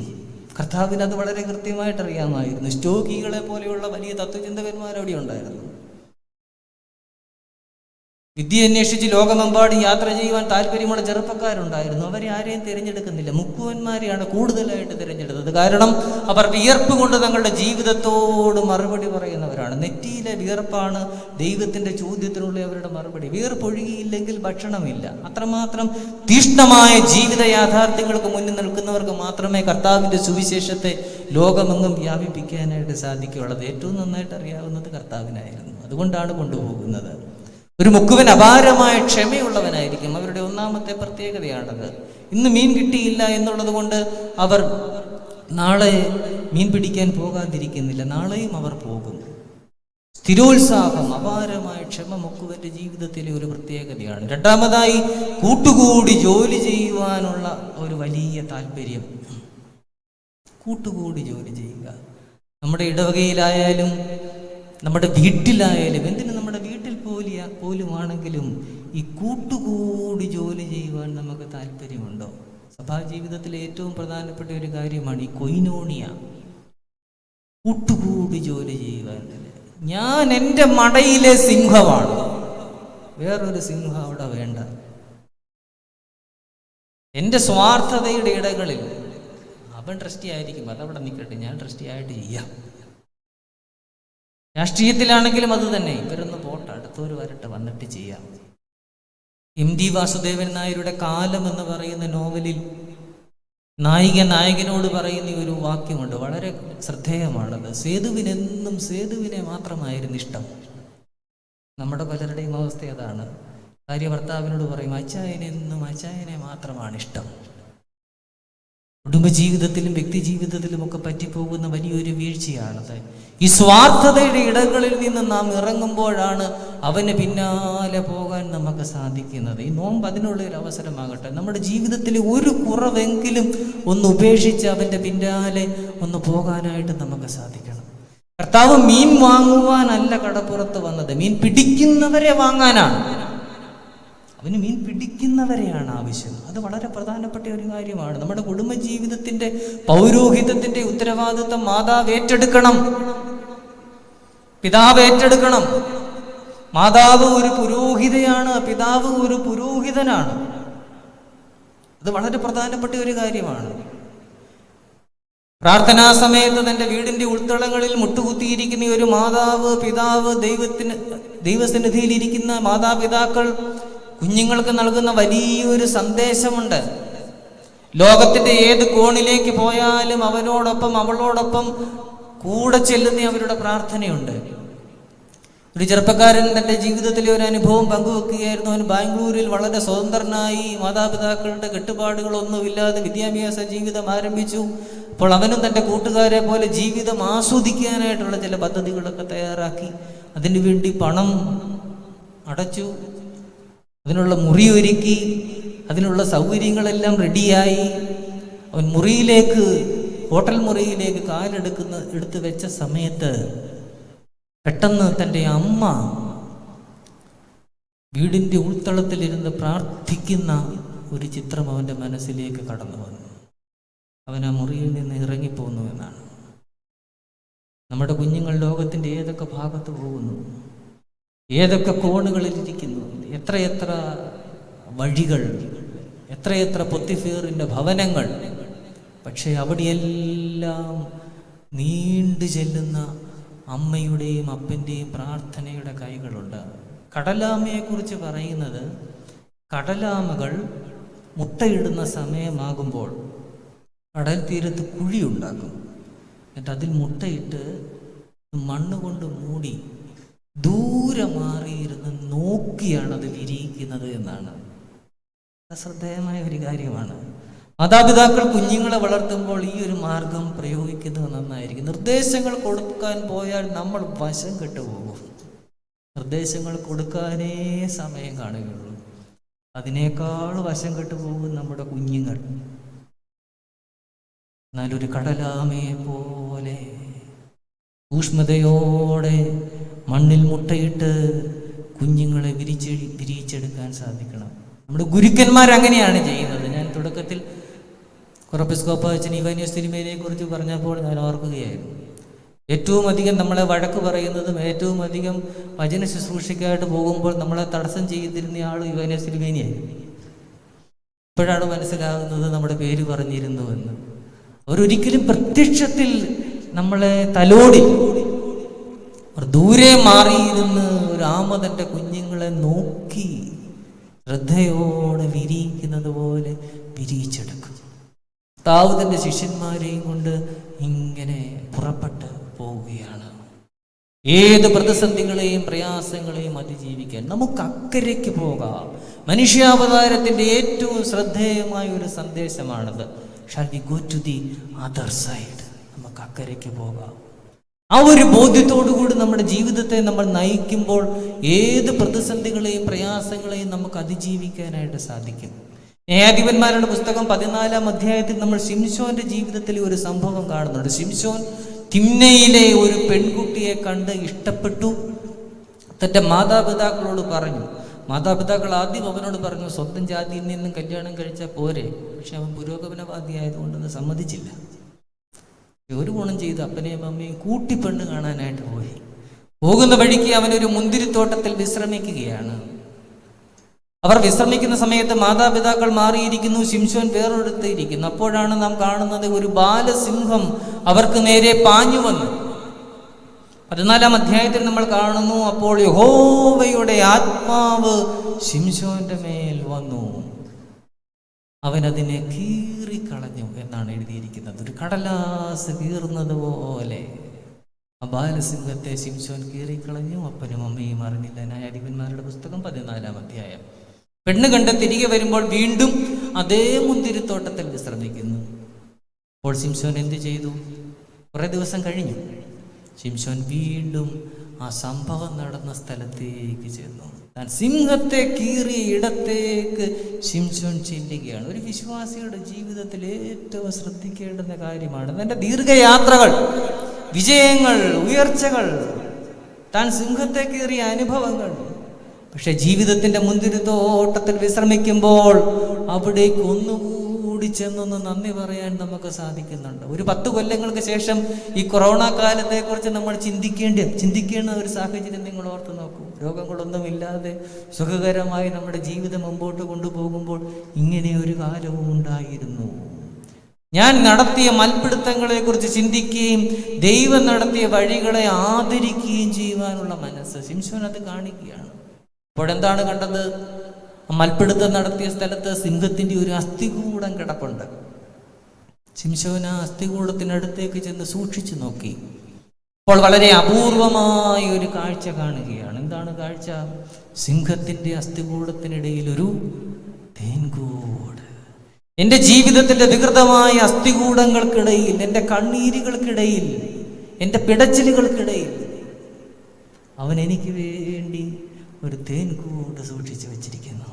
കർത്താവിന് അത് വളരെ കൃത്യമായിട്ട് അറിയാമായിരുന്നു. സ്റ്റോക്കികളെ പോലെയുള്ള വലിയ തത്വചിന്തകന്മാർ അവിടെ ഉണ്ടായിരുന്നു. വിദ്യ അന്വേഷിച്ച് ലോകമെമ്പാടും യാത്ര ചെയ്യുവാൻ താല്പര്യമുള്ള ചെറുപ്പക്കാരുണ്ടായിരുന്നു. അവരെ ആരെയും തിരഞ്ഞെടുക്കുന്നില്ല, മുക്കുവന്മാരെയാണ് കൂടുതലായിട്ട് തിരഞ്ഞെടുത്തത്. കാരണം അവർ വിയർപ്പ് കൊണ്ട് തങ്ങളുടെ ജീവിതത്തോട് മറുപടി പറയുന്നവരാണ്. നെറ്റിയിലെ വിയർപ്പാണ് ദൈവത്തിൻ്റെ ചോദ്യത്തിനുള്ള അവരുടെ മറുപടി. വിയർപ്പൊഴുകിയില്ലെങ്കിൽ ഭക്ഷണമില്ല. അത്രമാത്രം തീഷ്ണമായ ജീവിത യാഥാർത്ഥ്യങ്ങൾക്ക് മുന്നിൽ നിൽക്കുന്നവർക്ക് മാത്രമേ കർത്താവിൻ്റെ സുവിശേഷത്തെ ലോകമെങ്ങും വ്യാപിപ്പിക്കാനായിട്ട് സാധിക്കുകയുള്ളത്. ഏറ്റവും നന്നായിട്ട് അറിയാവുന്നത് കർത്താവിനായിരുന്നു. അതുകൊണ്ടാണ് കൊണ്ടുപോകുന്നത്. ഒരു മുക്കുവൻ അപാരമായ ക്ഷമയുള്ളവനായിരിക്കും. അവരുടെ ഒന്നാമത്തെ പ്രത്യേകതയാണത്. ഇന്ന് മീൻ കിട്ടിയില്ല എന്നുള്ളത് കൊണ്ട് അവർ നാളെ മീൻ പിടിക്കാൻ പോകാതിരിക്കുന്നില്ല, നാളെയും അവർ പോകും. സ്ഥിരോത്സാഹം, അപാരമായ ക്ഷമ മുക്കുവന്റെ ജീവിതത്തിലെ ഒരു പ്രത്യേകതയാണ്. രണ്ടാമതായി, കൂട്ടുകൂടി ജോലി ചെയ്യുവാനുള്ള ഒരു വലിയ താല്പര്യം. കൂട്ടുകൂടി ജോലി ചെയ്യുക. നമ്മുടെ ഇടവകയിലായാലും നമ്മുടെ വീട്ടിലായാലും, എന്തിനും നമ്മുടെ വീട്ടിൽ പോലുമാണെങ്കിലും ഈ കൂട്ടുകൂടി ജോലി ചെയ്യുവാൻ നമുക്ക് താല്പര്യമുണ്ടോ? സഭാജീവിതത്തിലെ ഏറ്റവും പ്രധാനപ്പെട്ട ഒരു കാര്യമാണ് ഈ കൊയിനോണിയ, കൂട്ടുകൂടി ജോലി ചെയ്യുവാൻ. ഞാൻ എൻ്റെ മടയിലെ സിംഹമാണ്, വേറൊരു സിംഹം അവിടെ വേണ്ട. എൻ്റെ സ്വാർത്ഥതയുടെ ഇടകളിൽ അവൻ ട്രസ്റ്റി ആയിരിക്കും, അതവിടെ നിൽക്കട്ടെ, ഞാൻ ട്രസ്റ്റി ആയിട്ട് ചെയ്യാം. രാഷ്ട്രീയത്തിലാണെങ്കിലും അത് തന്നെ, ഇവരൊന്ന് പോട്ടെ, അടുത്തൊരു വരട്ടെ, വന്നിട്ട് ചെയ്യാം. MD വാസുദേവൻ നായരുടെ കാലം എന്ന് പറയുന്ന നോവലിൽ നായകനോട് പറയുന്ന ഒരു വാക്യമുണ്ട്, വളരെ ശ്രദ്ധേയമാണത്. സേതുവിനെന്നും സേതുവിനെ മാത്രമായിരുന്നു ഇഷ്ടം. നമ്മുടെ പലരുടെയും അവസ്ഥ അതാണ്. ഭാര്യ ഭർത്താവിനോട് പറയും, അച്ചായനെന്നും അച്ചായനെ മാത്രമാണ് ഇഷ്ടം. കുടുംബജീവിതത്തിലും വ്യക്തി ജീവിതത്തിലും ഒക്കെ പറ്റിപ്പോകുന്ന വലിയൊരു വീഴ്ചയാണത്. ഈ സ്വാർത്ഥതയുടെ ഇടങ്ങളിൽ നിന്ന് നാം ഇറങ്ങുമ്പോഴാണ് അവന് പിന്നാലെ പോകാൻ നമുക്ക് സാധിക്കുന്നത്. ഈ നോമ്പ് അതിനുള്ള ഒരു അവസരമാകട്ടെ. നമ്മുടെ ജീവിതത്തിൽ ഒരു കുറവെങ്കിലും ഒന്ന് ഉപേക്ഷിച്ച് അവൻ്റെ പിന്നാലെ ഒന്ന് പോകാനായിട്ട് നമുക്ക് സാധിക്കണം. കർത്താവ് മീൻ വാങ്ങുവാനല്ല കടപ്പുറത്ത് വന്നത്, മീൻ പിടിക്കുന്നവരെ വാങ്ങാനാണ്. അവന് മീൻ പിടിക്കുന്നവരെയാണ് ആവശ്യം. അത് വളരെ പ്രധാനപ്പെട്ട ഒരു കാര്യമാണ്. നമ്മുടെ കുടുംബജീവിതത്തിൻ്റെ പൗരോഹിത്യത്തിൻ്റെ ഉത്തരവാദിത്വം മാതാവ് ഏറ്റെടുക്കണം, പിതാവ് ഏറ്റെടുക്കണം. മാതാവ് ഒരു പുരോഹിതയാണ്, പിതാവ് ഒരു പുരോഹിതനാണ്. അത് വളരെ പ്രധാനപ്പെട്ട ഒരു കാര്യമാണ്. പ്രാർത്ഥനാ സമയത്ത് തൻ്റെ വീടിൻ്റെ ഉൾത്തളങ്ങളിൽ മുട്ടുകുത്തിയിരിക്കുന്ന ഒരു മാതാവ്, പിതാവ്, ദൈവസന്നിധിയിലിരിക്കുന്ന മാതാപിതാക്കൾ കുഞ്ഞുങ്ങൾക്ക് നൽകുന്ന വലിയൊരു സന്ദേശമുണ്ട്. ലോകത്തിൻ്റെ ഏത് കോണിലേക്ക് പോയാലും അവനോടൊപ്പം അവളോടൊപ്പം കൂടെ ചെല്ലുന്ന അവരുടെ പ്രാർത്ഥനയുണ്ട്. ഒരു ചെറുപ്പക്കാരൻ തൻ്റെ ജീവിതത്തിലെ ഒരു അനുഭവം പങ്കുവെക്കുകയായിരുന്നു. അവൻ ബാംഗ്ലൂരിൽ വളരെ സ്വതന്ത്രനായി മാതാപിതാക്കളുടെ കെട്ടുപാടുകളൊന്നുമില്ലാതെ വിദ്യാഭ്യാസ ജീവിതം ആരംഭിച്ചു. അപ്പോൾ അവനും തൻ്റെ കൂട്ടുകാരെ പോലെ ജീവിതം ആസ്വദിക്കാനായിട്ടുള്ള ചില പദ്ധതികളൊക്കെ തയ്യാറാക്കി അതിനുവേണ്ടി പണം അടച്ചു, അതിനുള്ള മുറി ഒരുക്കി, അതിനുള്ള സൗകര്യങ്ങളെല്ലാം റെഡിയായി. അവൻ ഹോട്ടൽ മുറിയിലേക്ക് എടുത്ത് വെച്ച സമയത്ത് പെട്ടെന്ന് തൻ്റെ അമ്മ വീടിൻ്റെ ഉൾത്തളത്തിലിരുന്ന് പ്രാർത്ഥിക്കുന്ന ഒരു ചിത്രം അവൻ്റെ മനസ്സിലേക്ക് കടന്നു വന്നു. അവൻ ആ മുറിയിൽ നിന്ന് ഇറങ്ങിപ്പോകുന്നു എന്നാണ്. നമ്മുടെ കുഞ്ഞുങ്ങൾ ലോകത്തിൻ്റെ ഏതൊക്കെ ഭാഗത്ത് പോകുന്നു, ഏതൊക്കെ കോണുകളിലിരിക്കുന്നു, എത്രയെത്ര വഴികൾ, എത്രയെത്ര പൊത്തിഫേറിൻ്റെ ഭവനങ്ങൾ. പക്ഷേ അവിടെയെല്ലാം നീണ്ടു ചെല്ലുന്ന അമ്മയുടെയും അപ്പൻ്റെയും പ്രാർത്ഥനയുടെ കൈകളുണ്ട്. കടലാമയെക്കുറിച്ച് പറയുന്നത്, കടലാമകൾ മുട്ടയിടുന്ന സമയമാകുമ്പോൾ കടൽ തീരത്ത് കുഴിയുണ്ടാക്കും, എന്നിട്ട് അതിൽ മുട്ടയിട്ട് മണ്ണ് കൊണ്ട് മൂടി ദൂരെ മാറിയിരുന്ന് നോക്കിയാണ് അത് വിരിയിക്കുന്നത് എന്നാണ്. ശ്രദ്ധേയമായ ഒരു കാര്യമാണ്. മാതാപിതാക്കൾ കുഞ്ഞുങ്ങളെ വളർത്തുമ്പോൾ ഈ ഒരു മാർഗം പ്രയോഗിക്കുന്നത് നന്നായിരിക്കും. നിർദ്ദേശങ്ങൾ കൊടുക്കാൻ പോയാൽ നമ്മൾ വശം കെട്ടുപോകും. നിർദ്ദേശങ്ങൾ കൊടുക്കാനേ സമയം കാണുകയുള്ളൂ. അതിനേക്കാൾ വശം കെട്ടുപോകും നമ്മുടെ കുഞ്ഞുങ്ങൾ. എന്നാലൊരു കടലാമയെ പോലെ സൂക്ഷ്മതയോടെ മണ്ണിൽ മുട്ടയിട്ട് കുഞ്ഞുങ്ങളെ വിരിയിച്ചെടുക്കാൻ സാധിക്കണം. നമ്മുടെ ഗുരുക്കന്മാരങ്ങനെയാണ് ചെയ്യുന്നത്. ഞാൻ തുടക്കത്തിൽ കൊറപ്പിസ്കോപ്പച്ചൻ ഇവാനിയോസ് തിരുമേനിയെ കുറിച്ച് പറഞ്ഞപ്പോൾ ഞാൻ ഓർക്കുകയായിരുന്നു. ഏറ്റവും അധികം നമ്മളെ വഴക്ക് പറയുന്നതും ഏറ്റവും അധികം വചന ശുശ്രൂഷയ്ക്കായിട്ട് പോകുമ്പോൾ നമ്മളെ തടസ്സം ചെയ്തിരുന്ന ആൾ ഇവാനിയോസ് തിരുമേനിയായിരുന്നു. ഇപ്പോഴാണ് മനസ്സിലാകുന്നത് നമ്മുടെ പേര് പറഞ്ഞിരുന്നുവെന്ന്. അവരൊരിക്കലും പ്രത്യക്ഷത്തിൽ നമ്മളെ തലോടി, ദൂരെ മാറിയിരുന്ന് ഒരു ആമ തൻ്റെ കുഞ്ഞുങ്ങളെ നോക്കി ശ്രദ്ധയോടെ വിരിയിക്കുന്നത് പോലെ വിരിയിച്ചെടുക്കും. താവ് തൻ്റെ ശിഷ്യന്മാരെയും കൊണ്ട് ഇങ്ങനെ പുറപ്പെട്ട് പോവുകയാണ്. ഏത് പ്രതിസന്ധികളെയും പ്രയാസങ്ങളെയും അതിജീവിക്കാൻ നമുക്ക് അക്കരയ്ക്ക് പോകാം. മനുഷ്യാവതാരത്തിൻ്റെ ഏറ്റവും ശ്രദ്ധേയമായ ഒരു സന്ദേശമാണത്. Shall we go to the other side? നമുക്ക് അക്കരയ്ക്ക് പോകാം. ആ ഒരു ബോധ്യത്തോടുകൂടി നമ്മുടെ ജീവിതത്തെ നമ്മൾ നയിക്കുമ്പോൾ ഏത് പ്രതിസന്ധികളെയും പ്രയാസങ്ങളെയും നമുക്ക് അതിജീവിക്കാനായിട്ട് സാധിക്കും. ന്യായാധിപന്മാരുടെ പുസ്തകം 14-ാം അധ്യായത്തിൽ നമ്മൾ ശിംശോന്റെ ജീവിതത്തിൽ ഒരു സംഭവം കാണുന്നുണ്ട്. ശിംശോൻ തിമ്നയിലെ ഒരു പെൺകുട്ടിയെ കണ്ട് ഇഷ്ടപ്പെട്ടു. തൻ്റെ മാതാപിതാക്കളോട് പറഞ്ഞു. മാതാപിതാക്കൾ ആദ്യം അവനോട് പറഞ്ഞു, സ്വന്തം ജാതിയിൽ നിന്നും കല്യാണം കഴിച്ചാൽ പോരെ. പക്ഷെ അവൻ പുരോഗമനവാദിയായതുകൊണ്ടത് സമ്മതിച്ചില്ല. ഒരു ഗുണം ചെയ്ത് അപ്പനെയും അമ്മയും കൂട്ടി പെണ്ണ് കാണാനായിട്ട് പോയി. പോകുന്ന വഴിക്ക് അവനൊരു മുന്തിരിത്തോട്ടത്തിൽ വിശ്രമിക്കുകയാണ്. അവർ വിശ്രമിക്കുന്ന സമയത്ത് മാതാപിതാക്കൾ മാറിയിരിക്കുന്നു, ശിംശോൻ വേറൊരിടത്ത് ഇരിക്കുന്നു. അപ്പോഴാണ് നാം കാണുന്നത് ഒരു ബാലസിംഹം അവർക്ക് നേരെ പാഞ്ഞു വന്നു. 14-ാം അധ്യായത്തിൽ നമ്മൾ കാണുന്നു, അപ്പോൾ യഹോവയുടെ ആത്മാവ് ശിംശോന്റെ മേൽ വന്നു, അവനതിനെ കീറിക്കളഞ്ഞു എന്നാണ് എഴുതിയിരിക്കുന്നത്. ഒരു കടലാസ് കീറുന്നത് പോലെ ആ ബാലസിംഹത്തെ ശിംശോൻ കീറിക്കളഞ്ഞു. അപ്പനും അമ്മയും അറിഞ്ഞില്ല. ന്യായാധിപന്മാരുടെ പുസ്തകം 14-ാം അധ്യായം. പെണ്ണ് കണ്ട് തിരികെ വരുമ്പോൾ വീണ്ടും അതേ മുന്തിരിത്തോട്ടത്തിൽ വിശ്രമിക്കുന്നു. അപ്പോൾ ശിംശോൻ എന്ത് ചെയ്തു? കുറേ ദിവസം കഴിഞ്ഞു. ശിംശോൻ വീണ്ടും ആ സംഭവം നടന്ന സ്ഥലത്തേക്ക് ചെന്നു. താൻ സിംഹത്തെ കീറിയ ഇടത്തേക്ക് ശിംശോൻ ചെല്ലുകയാണ്. ഒരു വിശ്വാസിയുടെ ജീവിതത്തിൽ ഏറ്റവും ശ്രദ്ധിക്കേണ്ടുന്ന കാര്യമാണ് തൻ്റെ ദീർഘയാത്രകൾ, വിജയങ്ങൾ, ഉയർച്ചകൾ, താൻ സിംഹത്തെ കീറിയ അനുഭവങ്ങൾ. പക്ഷെ ജീവിതത്തിൻ്റെ മുന്തിരിത്തോട്ടത്തിൽ വിശ്രമിക്കുമ്പോൾ അവിടേക്ക് ഒന്നുകൂടി ചെന്നൊന്ന് നന്ദി പറയാൻ നമുക്ക് സാധിക്കുന്നുണ്ട്. ഒരു 10 കൊല്ലങ്ങൾക്ക് ശേഷം ഈ കൊറോണ കാലത്തെക്കുറിച്ച് നമ്മൾ ചിന്തിക്കേണ്ട ഒരു സാഹചര്യം നിങ്ങൾ ഓർത്ത് നോക്കൂ. രോഗങ്ങളൊന്നുമില്ലാതെ സുഖകരമായി നമ്മുടെ ജീവിതം മുമ്പോട്ട് കൊണ്ടുപോകുമ്പോൾ ഇങ്ങനെ ഒരു കാലവും ഉണ്ടായിരുന്നു. ഞാൻ നടത്തിയ മൽപ്പിടുത്തങ്ങളെക്കുറിച്ച് ചിന്തിക്കുകയും ദൈവം നടത്തിയ വഴികളെ ആദരിക്കുകയും ചെയ്യുവാനുള്ള മനസ്സ് ശിംശോൻ അത് കാണിക്കുകയാണ്. അപ്പോഴെന്താണ് കണ്ടത്? മൽപ്പിടുത്തം നടത്തിയ സ്ഥലത്ത് സിംഹത്തിൻ്റെ ഒരു അസ്ഥികൂടം കിടപ്പുണ്ട്. ശിംശോൻ ആ അസ്ഥികൂടത്തിനടുത്തേക്ക് ചെന്ന് സൂക്ഷിച്ചു നോക്കി. അപ്പോൾ വളരെ അപൂർവമായ ഒരു കാഴ്ച കാണുകയാണ്. എന്താണ് കാഴ്ച? സിംഹത്തിൻ്റെ അസ്ഥികൂടത്തിനിടയിൽ ഒരു തേൻകൂട്. എൻ്റെ ജീവിതത്തിൻ്റെ വികൃതമായ അസ്ഥികൂടങ്ങൾക്കിടയിൽ, എൻ്റെ കണ്ണീരുകൾക്കിടയിൽ, എൻ്റെ പിടച്ചിലുകൾക്കിടയിൽ അവൻ എനിക്ക് വേണ്ടി ഒരു തേൻകൂട് സൂക്ഷിച്ചു വെച്ചിരിക്കുന്നു.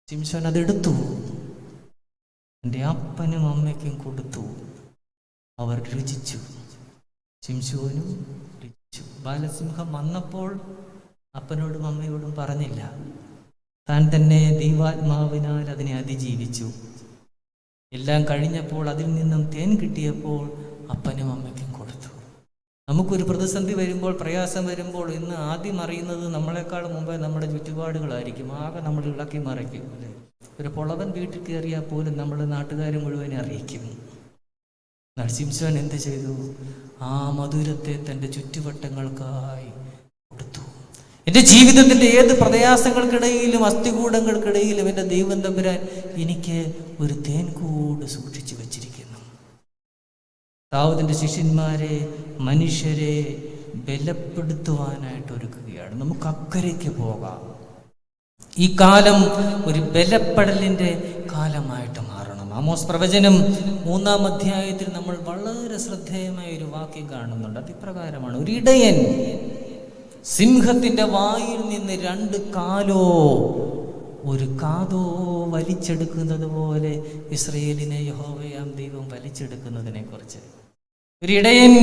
ശിംശോൻ അതെടുത്തു, എൻ്റെ അപ്പനും അമ്മയ്ക്കും കൊടുത്തു. അവർ രുചിച്ചു, ശിംശോനും രുചിച്ചു. ബാലസിംഹം വന്നപ്പോൾ അപ്പനോടും അമ്മയോടും പറഞ്ഞില്ല. താൻ തന്നെ ദൈവാത്മാവിനാൽ അതിനെ അതിജീവിച്ചു. എല്ലാം കഴിഞ്ഞപ്പോൾ അതിൽ നിന്നും തേൻ കിട്ടിയപ്പോൾ അപ്പനും അമ്മയ്ക്കും കൊടുത്തു. നമുക്കൊരു പ്രതിസന്ധി വരുമ്പോൾ, പ്രയാസം വരുമ്പോൾ ഇന്ന് ആദ്യം അറിയുന്നത് നമ്മളെക്കാൾ മുമ്പേ നമ്മുടെ ചുറ്റുപാടുകളായിരിക്കും. ആകെ നമ്മൾ ഇളക്കി മറിക്കും. അല്ലേ? ഒരു പൊളവൻ വീട്ടിൽ കയറിയാൽ പോലും നമ്മുടെ നാട്ടുകാർ മുഴുവനെ അറിയിക്കും. ശിംശോൻ എന്ത് ചെയ്തു? ആ മധുരത്തെ തൻ്റെ ചുറ്റുവട്ടങ്ങൾക്കായി കൊടുത്തു. എൻ്റെ ജീവിതത്തിൻ്റെ ഏത് പ്രയാസങ്ങൾക്കിടയിലും അസ്ഥികൂടങ്ങൾക്കിടയിലും എൻ്റെ ദൈവം തമ്പുരാൻ എനിക്ക് ഒരു തേൻകൂട് സൂക്ഷിച്ചു വച്ചിരിക്കുന്നു. ദാവീദിന്റെ ശിഷ്യന്മാരെ, മനുഷ്യരെ ബലപ്പെടുത്തുവാനായിട്ട് ഒരുക്കുകയാണ്. നമുക്ക് അക്കരയ്ക്ക് പോകാം. ഈ കാലം ഒരു ബലപ്പെടലിൻ്റെ കാലമായിട്ട് മാറണം. ആമോസ് പ്രവചനം 3-ാം അധ്യായത്തിൽ നമ്മൾ വളരെ ശ്രദ്ധേയമായ ഒരു വാക്യം കാണുന്നുണ്ട്. അതിപ്രകാരമാണ്: ഒരു ഇടയൻ സിംഹത്തിന്റെ വായിൽ നിന്ന് 2 കാലോ ഒരു കാതോ വലിച്ചെടുക്കുന്നത് പോലെ ഇസ്രായേലിനെ യഹോവയാം ദൈവം വലിച്ചെടുക്കുന്നതിനെ കുറിച്ച്. ഒരു ഇടയൻ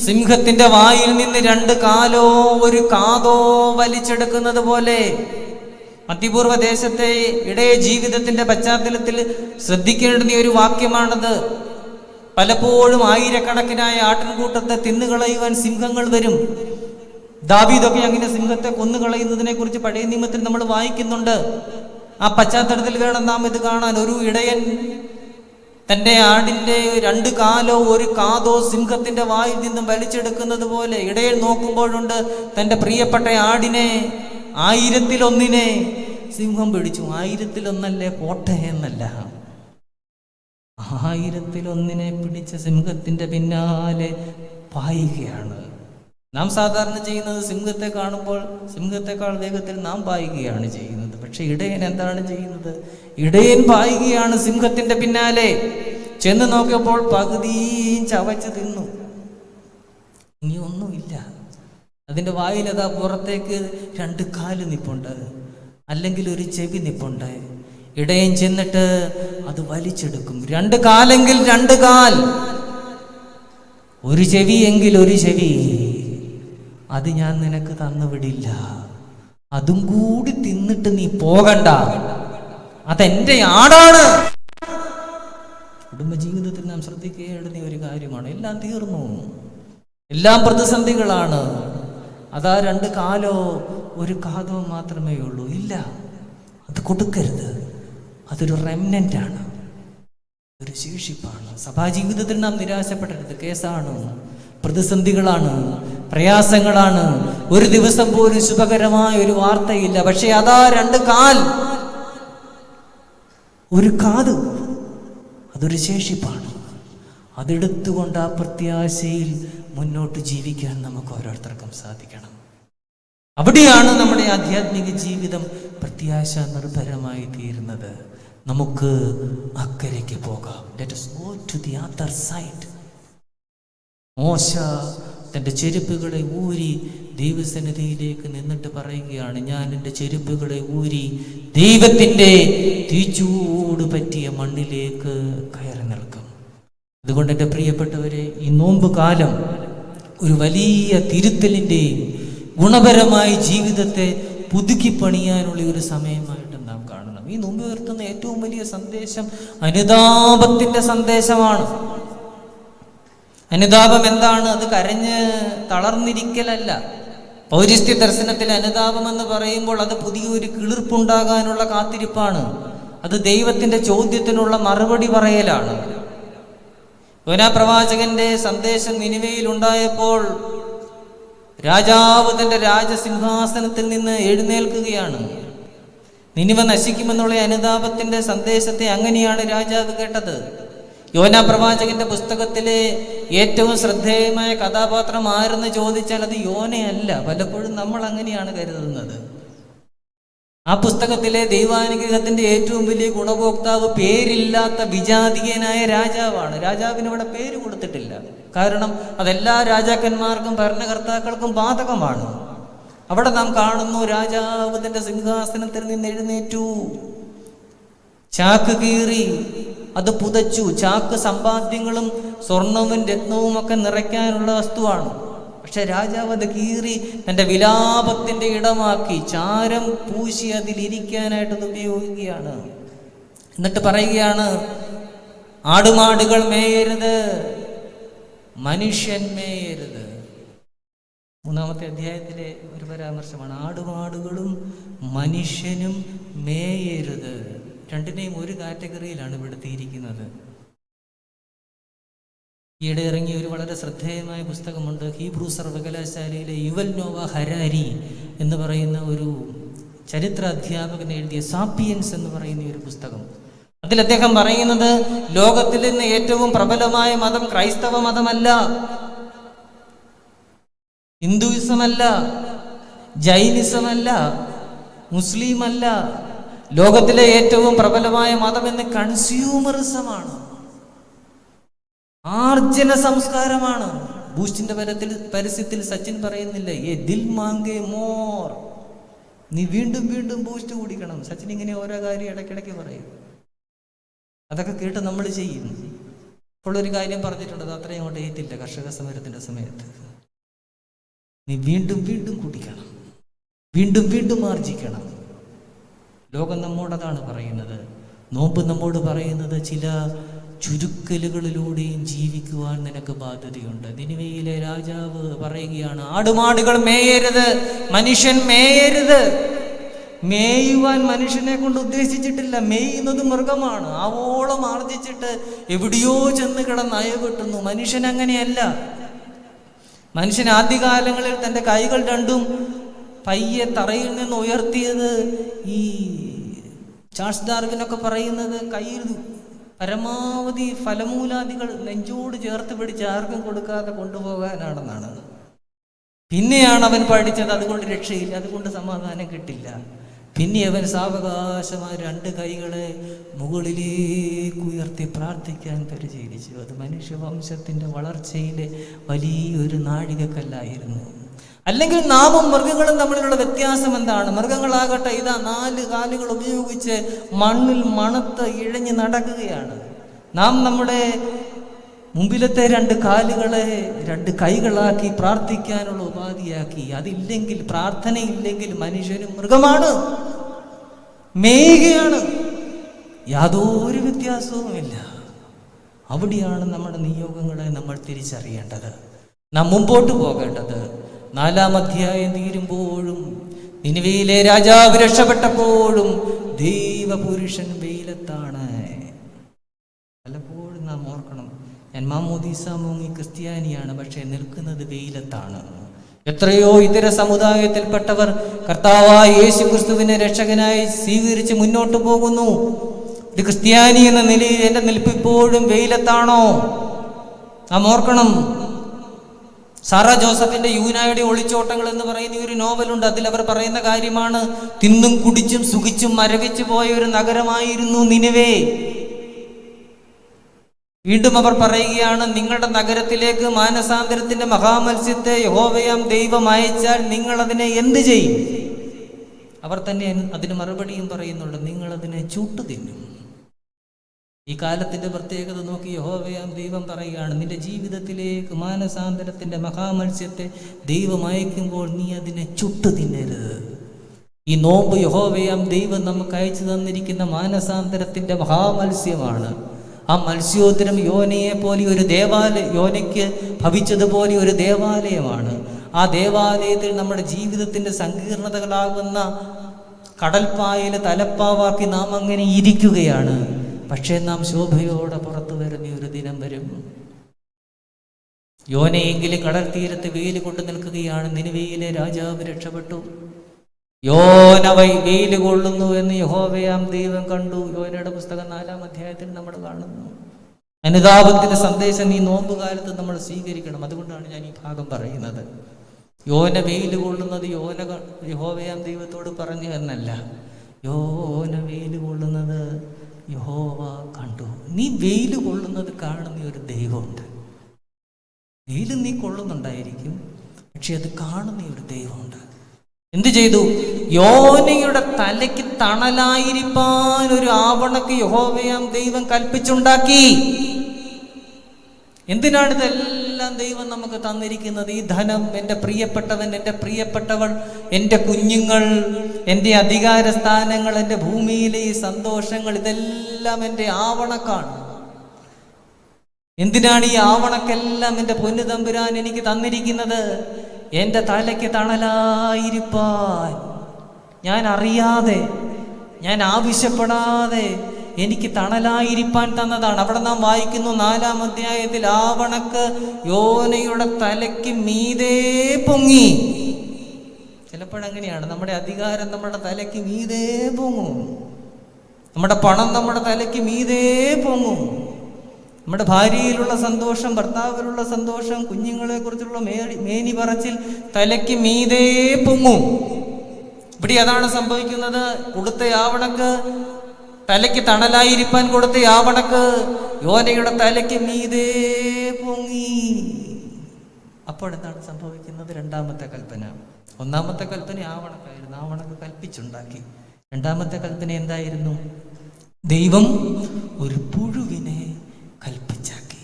സിംഹത്തിന്റെ വായിൽ നിന്ന് 2 കാലോ ഒരു കാതോ വലിച്ചെടുക്കുന്നത് പോലെ. മധ്യപൂർവ്വ ദേശത്തെ ഇടയ ജീവിതത്തിന്റെ പശ്ചാത്തലത്തിൽ ശ്രദ്ധിക്കേണ്ടുന്ന ഒരു വാക്യമാണത്. പലപ്പോഴും ആയിരക്കണക്കിനായ ആട്ടിൻകൂട്ടത്തെ തിന്നുകളയുവാൻ സിംഹങ്ങൾ വരും. ദാവീദൊക്കെ അങ്ങനെ സിംഹത്തെ കൊന്നുകളയുന്നതിനെ കുറിച്ച് പഴയ നിയമത്തിൽ നമ്മൾ വായിക്കുന്നുണ്ട്. ആ പശ്ചാത്തലത്തിൽ വേണം നാം ഇത് കാണാൻ. ഒരു ഇടയൻ തൻ്റെ ആടിൻ്റെ 2 കാലോ ഒരു കാതോ സിംഹത്തിന്റെ വായിൽ നിന്നും വലിച്ചെടുക്കുന്നത് പോലെ ഇടയൻ നോക്കുമ്പോഴുണ്ട് തൻ്റെ പ്രിയപ്പെട്ട ആടിനെ 1000-ൽ-1 സിംഹം പിടിച്ചു. 1000-ൽ-1 പോട്ടെ എന്നല്ല, 1000-ൽ-1 പിടിച്ച സിംഹത്തിന്റെ പിന്നാലെ പായുകയാണ്. നാം സാധാരണ ചെയ്യുന്നത് സിംഹത്തെ കാണുമ്പോൾ സിംഹത്തെക്കാൾ വേഗത്തിൽ നാം പായുകയാണ് ചെയ്യുന്നത്. പക്ഷെ ഇടയൻ എന്താണ് ചെയ്യുന്നത്? ഇടയൻ പായുകയാണ് സിംഹത്തിന്റെ പിന്നാലെ. ചെന്ന് നോക്കിയപ്പോൾ പകുതിയും ചവച്ച് തിന്നു. ഇനി ഒന്നുമില്ല. അതിൻ്റെ വായിലതാ പുറത്തേക്ക് 2 കാല് നിപ്പുണ്ട്, അല്ലെങ്കിൽ ഒരു ചെവി നിപ്പുണ്ട്. ഇടയൻ ചെന്നിട്ട് അത് വലിച്ചെടുക്കും. 2 കാലെങ്കിൽ 2 കാൽ, ഒരു ചെവി എങ്കിൽ ഒരു ചെവി. അത് ഞാൻ നിനക്ക് തന്നുവിടില്ല. അതും കൂടി തിന്നിട്ട് നീ പോകണ്ട, അതെന്റെ ആടാണ്. കുടുംബജീവിതത്തിൽ നാം ശ്രദ്ധിക്കേണ്ടുന്ന ഒരു കാര്യമാണ്. എല്ലാം തീർന്നു, എല്ലാം പ്രതിസന്ധികളാണ്. അതാ 2 കാലോ ഒരു കാതോ മാത്രമേ ഉള്ളൂ. ഇല്ല, അത് കൊടുക്കരുത്. അതൊരു റെമനൻ്റാണ്, ഒരു ശേഷിപ്പാണ്. സഭാജീവിതത്തിൽ നാം നിരാശപ്പെടരുത്. കേസാണ്, പ്രതിസന്ധികളാണ്, പ്രയാസങ്ങളാണ്. ഒരു ദിവസം പോലും ശുഭകരമായ ഒരു വാർത്തയില്ല. പക്ഷെ അതാ 2 കാൽ ഒരു കാത്, അതൊരു ശേഷിപ്പാണ്. അതെടുത്തുകൊണ്ട് ആ പ്രത്യാശയിൽ മുന്നോട്ട് ജീവിക്കാൻ നമുക്ക് ഓരോരുത്തർക്കും സാധിക്കണം. അവിടെയാണ് നമ്മുടെ ആധ്യാത്മിക ജീവിതം പ്രത്യാശ നിർഭരമായി തീരുന്നത്. നമുക്ക് അക്കരയ്ക്ക് പോകാം. Let us go to the other side. മോശ തൻ്റെ ചെരുപ്പുകളെ ഊരി ദൈവസന്നിധിയിലേക്ക് നിന്നിട്ട് പറയുകയാണ്: ഞാൻ എൻ്റെ ചെരുപ്പുകളെ ഊരി ദൈവത്തിൻ്റെ തീച്ചൂട് പറ്റിയ മണ്ണിലേക്ക് കയറി നിൽക്കും. അതുകൊണ്ട് എൻ്റെ പ്രിയപ്പെട്ടവരെ, ഈ നോമ്പ് കാലം ഒരു വലിയ തിരുത്തലിൻ്റെയും ഗുണപരമായ ജീവിതത്തെ പുതുക്കി പണിയാനുള്ള ഒരു സമയമായിട്ട് നാം കാണണം. ഈ നോമ്പ് ഉയർത്തുന്ന ഏറ്റവും വലിയ സന്ദേശം അനുതാപത്തിൻ്റെ സന്ദേശമാണ്. അനുതാപം എന്താണ്? അത് കരഞ്ഞ് തളർന്നിരിക്കലല്ല. പൗരസ്ത്യ ദർശനത്തിൽ അനുതാപം എന്ന് പറയുമ്പോൾ അത് പുതിയൊരു കിളിർപ്പുണ്ടാകാനുള്ള കാത്തിരിപ്പാണ്. അത് ദൈവത്തിൻ്റെ ചോദ്യത്തിനുള്ള മറുപടി പറയലാണ്. യോനാ പ്രവാചകന്റെ സന്ദേശം നിനിവയിൽ ഉണ്ടായപ്പോൾ രാജാവ് തൻ്റെ രാജസിംഹാസനത്തിൽ നിന്ന് എഴുന്നേൽക്കുകയാണ്. നിനിവ നശിക്കുമെന്നുള്ള അനുതാപത്തിന്റെ സന്ദേശത്തെ അങ്ങനെയാണ് രാജാവ് കേട്ടത്. യോനാ പ്രവാചകന്റെ പുസ്തകത്തിലെ ഏറ്റവും ശ്രദ്ധേയമായ കഥാപാത്രം ആരെന്ന് ചോദിച്ചാൽ അത് യോനയല്ല. പലപ്പോഴും നമ്മൾ അങ്ങനെയാണ് കരുതുന്നത്. ആ പുസ്തകത്തിലെ ദൈവാനുഗ്രഹത്തിന്റെ ഏറ്റവും വലിയ ഗുണഭോക്താവ് പേരില്ലാത്ത വിജാതീയനായ രാജാവാണ്. രാജാവിന് ഇവിടെ പേര് കൊടുത്തിട്ടില്ല. കാരണം അതെല്ലാ രാജാക്കന്മാർക്കും ഭരണകർത്താക്കൾക്കും ബാധകമാണ്. അവിടെ നാം കാണുന്നു, രാജാവ് തന്റെ സിംഹാസനത്തിൽ നിന്ന് എഴുന്നേറ്റു, ചാക്ക് കീറി അത് പുതച്ചു. ചാക്ക് സമ്പാദ്യങ്ങളും സ്വർണവും രത്നവും ഒക്കെ നിറയ്ക്കാനുള്ള വസ്തുവാണ്. പക്ഷെ രാജാവ് അത് കീറി തൻ്റെ വിലാപത്തിന്റെ ഇടമാക്കി ചാരം പൂശി അതിലിരിക്കാനായിട്ടത് ഉപയോഗിക്കുകയാണ്. എന്നിട്ട് പറയുകയാണ്, ആടുമാടുകൾ മേയരുത്, മനുഷ്യൻ മേയരുത്. 3-ാമത്തെ അധ്യായത്തിലെ ഒരു പരാമർശമാണ്. ആടുമാടുകളും മനുഷ്യനും മേയരുത്. രണ്ടിനെയും ഒരു കാറ്റഗറിയിലാണ് പെടുത്തിയിരിക്കുന്നത്. ഈയിടെ ഇറങ്ങിയ ഒരു വളരെ ശ്രദ്ധേയമായ പുസ്തകമുണ്ട്. ഹീബ്രു സർവകലാശാലയിലെ യുവൽ നോവ ഹരാരി എന്ന് പറയുന്ന ഒരു ചരിത്ര അധ്യാപകൻ എഴുതിയ സാപ്പിയൻസ് എന്ന് പറയുന്ന ഒരു പുസ്തകം. അതിൽ അദ്ദേഹം പറയുന്നത്, ലോകത്തിൽ നിന്ന് ഏറ്റവും പ്രബലമായ മതം ക്രൈസ്തവ മതമല്ല, ഹിന്ദുയിസമല്ല, ജൈനിസമല്ല, മുസ്ലിം അല്ല. ലോകത്തിലെ ഏറ്റവും പ്രബലമായ മതം എന്ന് കൺസ്യൂമറിസമാണ്, ആർജന സംസ്കാരമാണ്. ബൂസ്റ്റിന്റെ പരസ്യത്തിൽ സച്ചിൻ പറയുന്നില്ല, ഏ ദിൽ മാങ്കേ മോർ, നീ വീണ്ടും വീണ്ടും ബൂസ്റ്റ് കുടിക്കണം. സച്ചിൻ ഇങ്ങനെ ഓരോ കാര്യം ഇടയ്ക്കിടയ്ക്ക് പറയും. അതൊക്കെ കേട്ട് നമ്മൾ ചെയ്യും. ഇപ്പോൾ ഒരു കാര്യം പറഞ്ഞിട്ടുണ്ട്, അത് അത്രയും അങ്ങോട്ട് ഏറ്റില്ല. കർഷക സമരത്തിന്റെ സമയത്ത് നീ വീണ്ടും വീണ്ടും കുടിക്കണം, വീണ്ടും വീണ്ടും ആർജിക്കണം. ലോകം നമ്മോടതാണ് പറയുന്നത്. നോമ്പ് നമ്മോട് പറയുന്നത് ചില ചുരുക്കലുകളിലൂടെയും ജീവിക്കുവാൻ നിനക്ക് ബാധ്യതയുണ്ട്. നിനിവയിലെ രാജാവ് പറയുകയാണ്, ആടുമാടുകൾ മേയരുത്, മനുഷ്യൻ മേയരുത്. മേയുവാൻ മനുഷ്യനെ കൊണ്ട് ഉദ്ദേശിച്ചിട്ടില്ല, മേയുന്നത് മൃഗമാണ്. ആവോളം ആർജിച്ചിട്ട് എവിടെയോ ചെന്ന് കിടന്ന് അയവെട്ടുന്നു. മനുഷ്യൻ അങ്ങനെയല്ല. മനുഷ്യൻ ആദ്യകാലങ്ങളിൽ തൻ്റെ കൈകൾ രണ്ടും പയ്യെ തറയിൽ നിന്ന് ഉയർത്തിയത്, ഈ ചാൾസ് ഡാർവിനൊക്കെ പറയുന്നത്, കയ്യിൽ പരമാവധി ഫലമൂലാദികൾ നെഞ്ചോട് ചേർത്ത് പിടിച്ച് ആർക്കും കൊടുക്കാതെ കൊണ്ടുപോകാനാണെന്നാണ്. പിന്നെയാണ് അവൻ പഠിച്ചത് അതുകൊണ്ട് രക്ഷയില്ല, അതുകൊണ്ട് സമാധാനം കിട്ടില്ല. പിന്നെ അവൻ സാവകാശമായി 2 കൈകളെ മുകളിലേക്ക് ഉയർത്തി പ്രാർത്ഥിക്കാൻ പരിശീലിച്ചു. അത് മനുഷ്യവംശത്തിൻ്റെ വളർച്ചയിലെ വലിയൊരു നാഴികക്കല്ലായിരുന്നു. അല്ലെങ്കിൽ നാമും മൃഗങ്ങളും തമ്മിലുള്ള വ്യത്യാസം എന്താണ്? മൃഗങ്ങളാകട്ടെ ഇതാ 4 കാലുകൾ ഉപയോഗിച്ച് മണ്ണിൽ മണത്ത് ഇഴഞ്ഞ് നടക്കുകയാണ്. നാം നമ്മുടെ മുമ്പിലത്തെ 2 കാലുകളെ 2 കൈകളാക്കി പ്രാർത്ഥിക്കാനുള്ള ഉപാധിയാക്കി. അതില്ലെങ്കിൽ, പ്രാർത്ഥനയില്ലെങ്കിൽ മനുഷ്യനും മൃഗമാണ്, മേയുകയാണ്. യാതൊരു വ്യത്യാസവുമില്ല. അവിടെയാണ് നമ്മുടെ നിയോഗങ്ങളെ നമ്മൾ തിരിച്ചറിയേണ്ടത്, നാം മുമ്പോട്ട് പോകേണ്ടത്. 4-ാം അധ്യായം തീരുമ്പോഴും നിനിവയിലെ രാജാവ് രക്ഷപ്പെട്ടപ്പോഴും ദൈവപുരുഷൻ വെയിലത്താണ്. പലപ്പോഴും നാം ഓർക്കണം, ഞാൻ മാമോദീസ മുങ്ങി ക്രിസ്ത്യാനിയാണ്, പക്ഷേ നിൽക്കുന്നത് വെയിലത്താണ്. എത്രയോ ഇതര സമുദായത്തിൽപ്പെട്ടവർ കർത്താവായ യേശു ക്രിസ്തുവിനെ രക്ഷകനായി സ്വീകരിച്ച് മുന്നോട്ട് പോകുന്നു. ഒരു ക്രിസ്ത്യാനി എന്ന നിലയിൽ എൻ്റെ നിൽപ്പിപ്പോഴും വെയിലത്താണോ? നാം ഓർക്കണം, സാറ ജോസഫിന്റെ യൂനായുടെ ഒളിച്ചോട്ടങ്ങൾ എന്ന് പറയുന്ന ഒരു നോവലുണ്ട്. അതിലവർ പറയുന്ന കാര്യമാണ്, തിന്നും കുടിച്ചും സുഖിച്ചും മരവിച്ചു പോയ ഒരു നഗരമായിരുന്നു നിനിവേ. വീണ്ടും അവർ പറയുകയാണ്, നിങ്ങളുടെ നഗരത്തിലേക്ക് മാനസാന്തരത്തിന്റെ മഹാമത്സ്യത്തെ യഹോവയാം ദൈവം അയച്ചാൽ നിങ്ങൾ അതിനെ എന്ത് ചെയ്യും? അവർ തന്നെ അതിന് മറുപടിയും പറയുന്നുണ്ട്, നിങ്ങൾ അതിനെ ചുട്ടു തിന്നും. ഈ കാലത്തിന്റെ പ്രത്യേകത നോക്കി യഹോവയാം ദൈവം പറയുകയാണ്, നിന്റെ ജീവിതത്തിലേക്ക് മാനസാന്തരത്തിന്റെ മഹാമത്സ്യത്തെ ദൈവം അയക്കുമ്പോൾ നീ അതിനെ ചുട്ടു തിന്നരുത്. ഈ നോമ്പ് യഹോവയാം ദൈവം നമുക്ക് അയച്ചു തന്നിരിക്കുന്ന മാനസാന്തരത്തിന്റെ മഹാമത്സ്യമാണ്. ആ മത്സ്യോത്തരം യോനയെ പോലെ ഒരു യോനയ്ക്ക് ഭവിച്ചതുപോലെ ഒരു ദേവാലയമാണ്. ആ ദേവാലയത്തിൽ നമ്മുടെ ജീവിതത്തിന്റെ സങ്കീർണതകളാകുന്ന കടൽപ്പായൽ തലപ്പാവാക്കി നാം അങ്ങനെ ഇരിക്കുകയാണ്. പക്ഷേ നാം ശോഭയോടെ പുറത്തു വരുന്ന ഒരു ദിനം വരും. യോനയെങ്കിലും കടൽ തീരത്ത് വെയിൽ കൊണ്ടു നിൽക്കുകയാണ്. നിനിവയിലെ രാജാവ് രക്ഷപ്പെട്ടു. യോന വെയിൽ കൊള്ളുന്നു എന്ന് യഹോവയാം ദൈവം കണ്ടു. യോനയുടെ പുസ്തകം 4-ാം അധ്യായത്തിൽ നമ്മൾ കാണുന്നു. അനുതാപത്തിന്റെ സന്ദേശം ഈ നോമ്പുകാലത്ത് നമ്മൾ സ്വീകരിക്കണം. അതുകൊണ്ടാണ് ഞാൻ ഈ ഭാഗം പറയുന്നത്. യോന വെയിൽ കൊള്ളുന്നത് യഹോവയാം ദൈവത്തോട് പറഞ്ഞു എന്നല്ല, യോന വെയിൽ കൊള്ളുന്നത് യഹോവ കണ്ടു. നീ വെയിൽ കൊള്ളുന്നത് കാണുന്ന ഒരു ദൈവമുണ്ട്. വെയിൽ നീ കൊള്ളുന്നുണ്ടായിരിക്കും, പക്ഷെ അത് കാണുന്ന ഒരു ദൈവമുണ്ട്. എന്ത് ചെയ്തു? യോനയുടെ തലയ്ക്ക് തണലായിരിക്കാൻ ഒരു ആവണക്ക് യഹോവയാം ദൈവം കൽപ്പിച്ചുണ്ടാക്കി. എന്തിനാണ് ഇതെല്ലാം ദൈവം നമുക്ക് തന്നിരിക്കുന്നത്? ഈ ധനം, എൻ്റെ പ്രിയപ്പെട്ടവൻ, എൻ്റെ പ്രിയപ്പെട്ടവൾ, എൻ്റെ കുഞ്ഞുങ്ങൾ, എൻ്റെ അധികാര സ്ഥാനങ്ങൾ, എൻ്റെ ഭൂമിയിലെ ഈ സന്തോഷങ്ങൾ, ഇതെല്ലാം എൻ്റെ ആവണക്കാണ്. എന്തിനാണ് ഈ ആവണക്കെല്ലാം എൻ്റെ പൊന്നു തമ്പുരാൻ എനിക്ക് തന്നിരിക്കുന്നത്? എൻ്റെ തലയ്ക്ക് തണലായിരിക്കാൻ. ഞാൻ അറിയാതെ, ഞാൻ ആവശ്യപ്പെടാതെ എനിക്ക് തണലായിരിക്കാൻ തന്നതാണ്. അവിടെ നാം വായിക്കുന്നു 4-ാം അധ്യായത്തിൽ, ആവണക്ക് യോനയുടെ തലയ്ക്ക് മീതേ പൊങ്ങി. ചിലപ്പോഴങ്ങനെയാണ്, നമ്മുടെ അധികാരം നമ്മുടെ തലയ്ക്ക് മീതേ പൊങ്ങും, നമ്മുടെ പണം നമ്മുടെ തലയ്ക്ക് മീതേ പൊങ്ങും, നമ്മുടെ ഭാര്യയിലുള്ള സന്തോഷം, ഭർത്താവിലുള്ള സന്തോഷം, കുഞ്ഞുങ്ങളെ കുറിച്ചുള്ള മേനി പറച്ചിൽ തലയ്ക്ക് മീതേ പൊങ്ങും. ഇവിടെ അതാണ് സംഭവിക്കുന്നത്. കൊടുത്ത യാവണക്ക്, തലയ്ക്ക് തണലായിരിക്കാൻ കൊടുത്ത യാവണക്ക് യോനയുടെ തലയ്ക്ക് മീതേ പൊങ്ങി. അപ്പോഴെന്താണ് സംഭവിക്കുന്നത്? രണ്ടാമത്തെ കൽപ്പന. ഒന്നാമത്തെ കൽപ്പന ആവണക്കായിരുന്നു, ആവണക്ക് കൽപ്പിച്ചുണ്ടാക്കി. രണ്ടാമത്തെ കൽപ്പന എന്തായിരുന്നു? ദൈവം ഒരു പുഴുവിനെ കൽപ്പിച്ചാക്കി.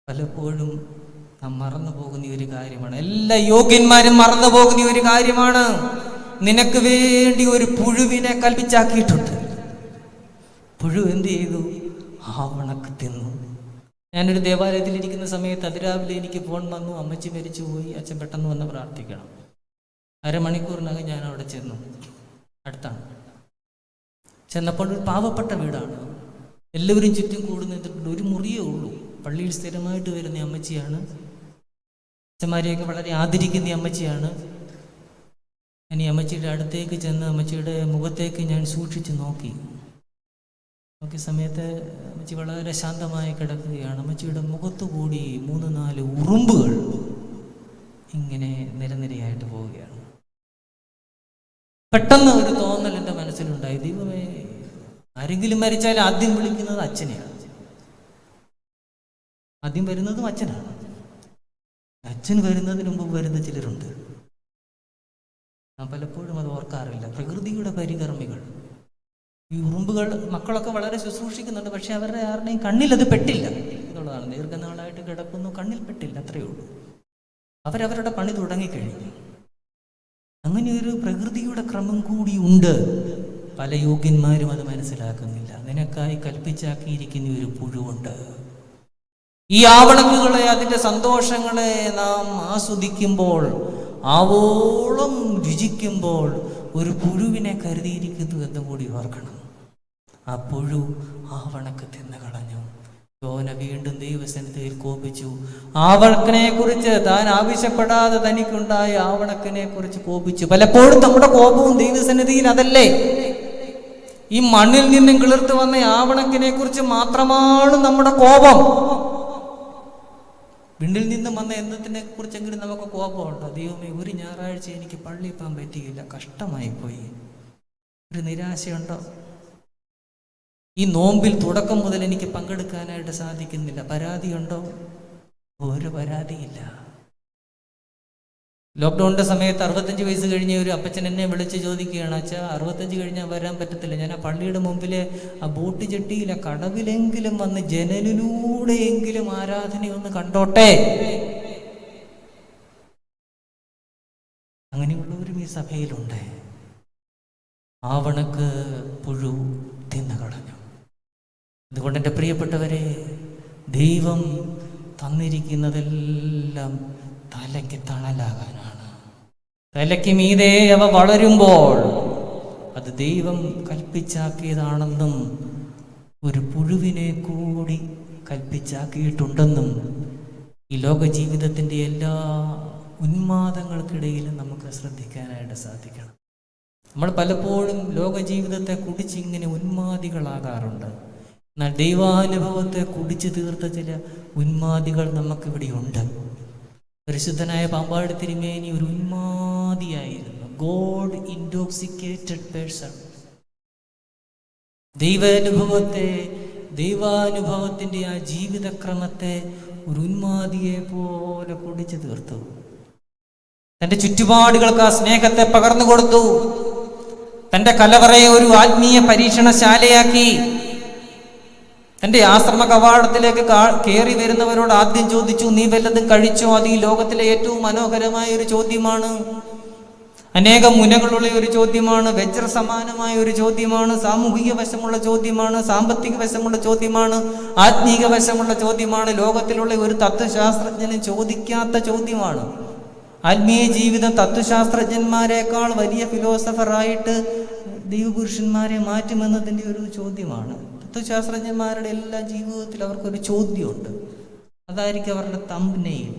പലപ്പോഴും നാം മറന്നു പോകുന്ന ഒരു കാര്യമാണ്, എല്ലാ യോഗ്യന്മാരും മറന്നു പോകുന്ന ഒരു കാര്യമാണ്. നിനക്ക് വേണ്ടി ഒരു പുഴുവിനെ കൽപ്പിച്ചാക്കിയിട്ടുണ്ട്. പുഴു എന്ത് ചെയ്തു? ആവണക്ക് തിന്നു. ഞാനൊരു ദേവാലയത്തിലിരിക്കുന്ന സമയത്ത് അതിരാവിലെ എനിക്ക് ഫോൺ വന്നു, അമ്മച്ചി മരിച്ചു പോയി, അച്ഛൻ പെട്ടെന്ന് വന്ന് പ്രാർത്ഥിക്കണം. അരമണിക്കൂറിനകം ഞാൻ അവിടെ ചെന്നു. അടുത്താണ്. ചെന്നപ്പോൾ ഒരു പാവപ്പെട്ട വീടാണ്, എല്ലാവരും ചുറ്റും കൂടി നിന്നിട്ടുണ്ട്. ഒരു മുറിയേ ഉള്ളൂ. പള്ളിയിൽ സ്ഥിരമായിട്ട് വരുന്ന അമ്മച്ചിയാണ്, അച്ഛന്മാരെയൊക്കെ വളരെ ആദരിക്കുന്ന അമ്മച്ചിയാണ്. ഞാൻ ഈ അമ്മച്ചിയുടെ അടുത്തേക്ക് ചെന്ന് അമ്മച്ചിയുടെ മുഖത്തേക്ക് ഞാൻ സൂക്ഷിച്ച് നോക്കിയ സമയത്ത് അമ്മച്ചി വളരെ ശാന്തമായി കിടക്കുകയാണ്. അമ്മച്ചിയുടെ മുഖത്തുകൂടി 3-4 ഉറുമ്പുകൾ ഇങ്ങനെ നിരനിരയായിട്ട് പോവുകയാണ്. പെട്ടെന്ന് ഒരു തോന്നൽ എൻ്റെ മനസ്സിലുണ്ടായി, ദൈവമേ, ആരെങ്കിലും മരിച്ചാൽ ആദ്യം വിളിക്കുന്നത് അച്ഛനെയാണ്, ആദ്യം വരുന്നതും അച്ഛനാണ്. അച്ഛൻ വരുന്നതിന് മുമ്പ് വരുന്ന ചിലരുണ്ട്. ഞാൻ പലപ്പോഴും അത് ഓർക്കാറില്ല. പ്രകൃതിയുടെ പരികർമ്മികൾ, ഈ ഉറുമ്പുകൾ, മക്കളൊക്കെ വളരെ ശുശ്രൂഷിക്കുന്നുണ്ട്, പക്ഷെ അവരുടെ ആരുടെയും കണ്ണിൽ അത് പെട്ടില്ല എന്നുള്ളതാണ്. ദീർഘനാളായിട്ട് കിടക്കുന്നു, കണ്ണിൽ പെട്ടില്ല, അത്രയേ ഉള്ളൂ. അവരവരുടെ പണി തുടങ്ങിക്കഴിഞ്ഞു. അങ്ങനെ ഒരു പ്രകൃതിയുടെ ക്രമം കൂടി ഉണ്ട്. പല യോഗ്യന്മാരും അത് മനസ്സിലാക്കുന്നില്ല. നിനക്കായി കൽപ്പിച്ചാക്കിയിരിക്കുന്ന ഒരു പുഴുവുണ്ട്. ഈ ആവണക്കുകളെ, അതിൻ്റെ സന്തോഷങ്ങളെ നാം ആസ്വദിക്കുമ്പോൾ, ആവോളം രുചിക്കുമ്പോൾ ഒരു പുഴുവിനെ കരുതിയിരിക്കുന്നു എന്ന് കൂടി ഓർക്കണം. ആ പുഴു ആവണക്ക് തിന്നു കളഞ്ഞു. യോന വീണ്ടും ദൈവസന്നിധിയിൽ കോപിച്ചു. ആവണക്കിനെ കുറിച്ച്, താൻ ആവശ്യപ്പെടാതെ തനിക്കുണ്ടായ ആവണക്കിനെ കുറിച്ച് കോപിച്ചു. പലപ്പോഴും നമ്മുടെ കോപവും ദൈവസന്നിധിയിൽ അതല്ലേ? ഈ മണ്ണിൽ നിന്നും കിളിർത്ത് വന്ന ആവണക്കിനെ കുറിച്ച് മാത്രമാണ് നമ്മുടെ കോപം. വിണ്ണിൽ നിന്നും വന്ന എന്നതിനെ കുറിച്ചെങ്കിലും നമുക്ക് കോപമുണ്ടോ? ദൈവമേ, ഒരു ഞായറാഴ്ച എനിക്ക് പള്ളിയിൽ പോകാൻ പറ്റിയില്ല, കഷ്ടമായി പോയി. ഒരു നിരാശയുണ്ടോ? ഈ നോമ്പിൽ തുടക്കം മുതൽ എനിക്ക് പങ്കെടുക്കാനായിട്ട് സാധിക്കുന്നില്ല, പരാതിയുണ്ടോ? ഒരു പരാതിയില്ല. ലോക്ക്ഡൗണിന്റെ സമയത്ത് 65 വയസ്സ് കഴിഞ്ഞ ഒരു അപ്പച്ചൻ എന്നെ വിളിച്ച് ചോദിക്കുകയാണ്, അച്ഛാ, 65 കഴിഞ്ഞാൽ വരാൻ പറ്റത്തില്ല, ഞാൻ ആ പള്ളിയുടെ മുമ്പിലെ ആ ബോട്ട് ജെട്ടിയിലെ കടവിലെങ്കിലും വന്ന് ജനലിലൂടെയെങ്കിലും ആരാധനയൊന്ന് കണ്ടോട്ടെ. അങ്ങനെയുള്ളവരും ഈ സഭയിലുണ്ട്. ആവണക്ക് പുഴു തിന്നു കളഞ്ഞു. അതുകൊണ്ട് എൻ്റെ പ്രിയപ്പെട്ടവരെ, ദൈവം തന്നിരിക്കുന്നതെല്ലാം തലയ്ക്ക് തണലാകാനാണ്. തലയ്ക്ക് മീതെ അവ വളരുമ്പോൾ അത് ദൈവം കൽപ്പിച്ചാക്കിയതാണെന്നും ഒരു പുഴുവിനെ കൂടി കൽപ്പിച്ചാക്കിയിട്ടുണ്ടെന്നും ഈ ലോക ജീവിതത്തിൻ്റെ എല്ലാ ഉന്മാദങ്ങൾക്കിടയിലും നമുക്ക് ശ്രദ്ധിക്കാനായിട്ട് സാധിക്കണം. നമ്മൾ പലപ്പോഴും ലോക ജീവിതത്തെ കുടിച്ചിങ്ങനെ ഉന്മാദികളാകാറുണ്ട്. എന്നാൽ ദൈവാനുഭവത്തെ കുടിച്ചു തീർത്ത ചില ഉന്മാദികൾ നമുക്കിവിടെയുണ്ട്. പരിശുദ്ധനായ പാമ്പാടി തിരുമേനി ഒരു ഉന്മാദിയായിരുന്നു. God intoxicated person. ദൈവാനുഭവത്തിൻ്റെ ആ ജീവിതക്രമത്തെ ഒരു ഉന്മാദിയെ പോലെ കുടിച്ചു തീർത്തു. തൻ്റെ ചുറ്റുപാടുകൾക്ക് ആ സ്നേഹത്തെ പകർന്നു കൊടുത്തു. തൻ്റെ കലവറയെ ഒരു ആത്മീയ പരീക്ഷണശാലയാക്കി. തൻ്റെ ആശ്രമ കവാടത്തിലേക്ക് കയറി വരുന്നവരോട് ആദ്യം ചോദിച്ചു, നീ വല്ലതും കഴിച്ചോ? അത് ഈ ലോകത്തിലെ ഏറ്റവും മനോഹരമായ ഒരു ചോദ്യമാണ്. അനേകം മുനകളുള്ള ഒരു ചോദ്യമാണ്. വജ്ര സമാനമായ ഒരു ചോദ്യമാണ്. സാമൂഹിക വശമുള്ള ചോദ്യമാണ്. സാമ്പത്തിക വശമുള്ള ചോദ്യമാണ്. ആത്മീക വശമുള്ള ചോദ്യമാണ്. ലോകത്തിലുള്ള ഒരു തത്വശാസ്ത്രജ്ഞനും ചോദിക്കാത്ത ചോദ്യമാണ്. ആത്മീയ ജീവിതം തത്വശാസ്ത്രജ്ഞന്മാരെക്കാൾ വലിയ ഫിലോസഫറായിട്ട് ദൈവപുരുഷന്മാരെ മാറ്റുമെന്നതിൻ്റെ ഒരു ചോദ്യമാണ്. തത്വശാസ്ത്രജ്ഞന്മാരുടെ എല്ലാ ജീവിതത്തിൽ അവർക്കൊരു ചോദ്യമുണ്ട്. അതായിരിക്കും അവരുടെ തംബ്നെയിൽ.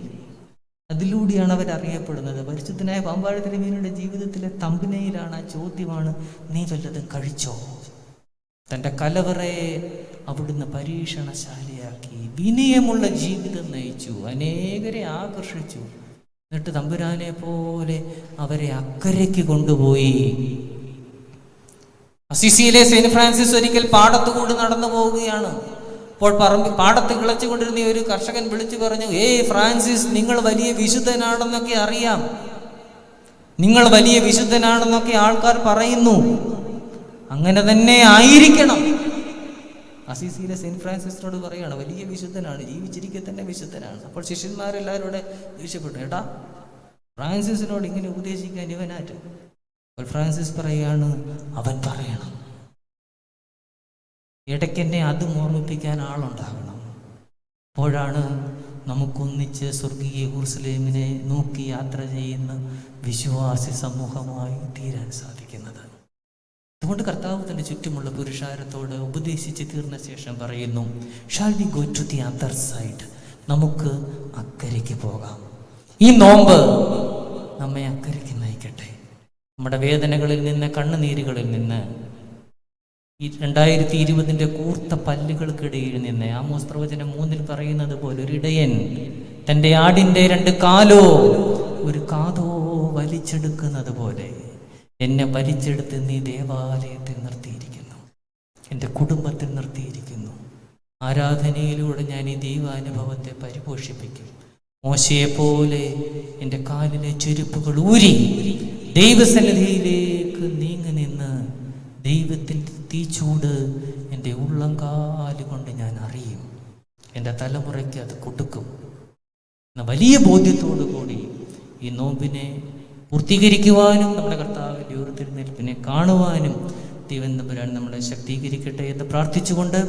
അതിലൂടെയാണ് അവരറിയപ്പെടുന്നത്. പരിശുദ്ധനായ പാമ്പാടി തിരുമേനിയുടെ ജീവിതത്തിലെ തംബ്നെയിലാണ്, ആ ചോദ്യമാണ്, നീ വല്ലതും കഴിച്ചോ? തൻ്റെ കലവറയെ അവിടുന്ന് പരീക്ഷണശാലയാക്കി. വിനയമുള്ള ജീവിതം നയിച്ചു. അനേകരെ ആകർഷിച്ചു. എന്നിട്ട് തമ്പുരാനെ പോലെ അവരെ അക്കരയ്ക്ക് കൊണ്ടുപോയി. അസിസിയിലെ സെയിന്റ് ഫ്രാൻസിസ് ഒരിക്കൽ പാടത്തുകൂടി നടന്നു പോവുകയാണ്. അപ്പോൾ പാടത്ത് കിളച്ചുകൊണ്ടിരുന്ന ഒരു കർഷകൻ വിളിച്ചു പറഞ്ഞു, ഏയ് ഫ്രാൻസിസ്, നിങ്ങൾ വലിയ വിശുദ്ധനാണെന്നൊക്കെ അറിയാം, നിങ്ങൾ വലിയ വിശുദ്ധനാണെന്നൊക്കെ ആൾക്കാർ പറയുന്നു, അങ്ങനെ തന്നെ ആയിരിക്കണം. അസിസിയിലെ സെയിന്റ് ഫ്രാൻസിസിനോട് പറയാണ്, വലിയ വിശുദ്ധനാണ്, ജീവിച്ചിരിക്കെ തന്നെ വിശുദ്ധനാണ്. അപ്പോൾ ശിഷ്യന്മാരെല്ലാവരും കൂടെ ദേഷ്യപ്പെട്ടു, ഏട്ടാ ഫ്രാൻസിസിനോട് ഇങ്ങനെ ഉപദേശിക്കാൻ ഇവനാറ്റ്. അപ്പോൾ ഫ്രാൻസിസ് പറയാണ്, അവൻ പറയണം, ഇടയ്ക്കെന്നെ അതും ഓർമ്മിപ്പിക്കാൻ ആളുണ്ടാകണം. അപ്പോഴാണ് നമുക്കൊന്നിച്ച് സ്വർഗീയ യെരൂശലേമിനെ നോക്കി യാത്ര ചെയ്യുന്ന വിശ്വാസി സമൂഹമായി തീരാൻ സാധിക്കുന്നത്. അതുകൊണ്ട് കർത്താവ് തൻ്റെ ചുറ്റുമുള്ള പുരുഷാരത്തോട് ഉപദേശിച്ച് തീർന്ന ശേഷം പറയുന്നു, shall we go to the other side, നമുക്ക് അക്കരയ്ക്ക് പോകാം. ഈ നോമ്പ് നമ്മെ അക്കരയ്ക്ക് നയിക്കട്ടെ. നമ്മുടെ വേദനകളിൽ നിന്ന്, കണ്ണുനീരുകളിൽ നിന്ന്, ഈ 2020 കൂർത്ത പല്ലുകൾക്കിടയിൽ നിന്ന്, ആമോസ് പ്രവചനം 3 പറയുന്നത് പോലെ, ഒരിടയൻ തൻ്റെ ആടിൻ്റെ 2 കാലോ ഒരു കാതോ വലിച്ചെടുക്കുന്നത് പോലെ എന്നെ വലിച്ചെടുത്ത് നീ ദേവാലയത്തിൽ നിർത്തിയിരിക്കുന്നു, എൻ്റെ കുടുംബത്തിൽ നിർത്തിയിരിക്കുന്നു. ആരാധനയിലൂടെ ഞാൻ ഈ ദൈവാനുഭവത്തെ പരിപോഷിപ്പിക്കും. മോശയെപ്പോലെ എൻ്റെ കാലിലെ ചെരുപ്പുകൾ ഊരി ദൈവസന്നിധിയിലേക്ക് നീങ്ങി നിന്ന് ദൈവത്തിൻ്റെ തീച്ചൂട് എൻ്റെ ഉള്ളംകാല് കൊണ്ട് ഞാൻ അറിയും, എൻ്റെ തലമുറയ്ക്ക് അത് കൊടുക്കും എന്ന വലിയ ബോധ്യത്തോടു കൂടി ഈ നോമ്പിനെ പൂർത്തീകരിക്കുവാനും നമ്മുടെ കർത്താവിൻ്റെ ഉയർത്തെഴുന്നേൽപ്പിനെ കാണുവാനും ദൈവം തമ്പുരാൻ നമ്മളെ ശക്തീകരിക്കട്ടെ എന്ന് പ്രാർത്ഥിച്ചുകൊണ്ട്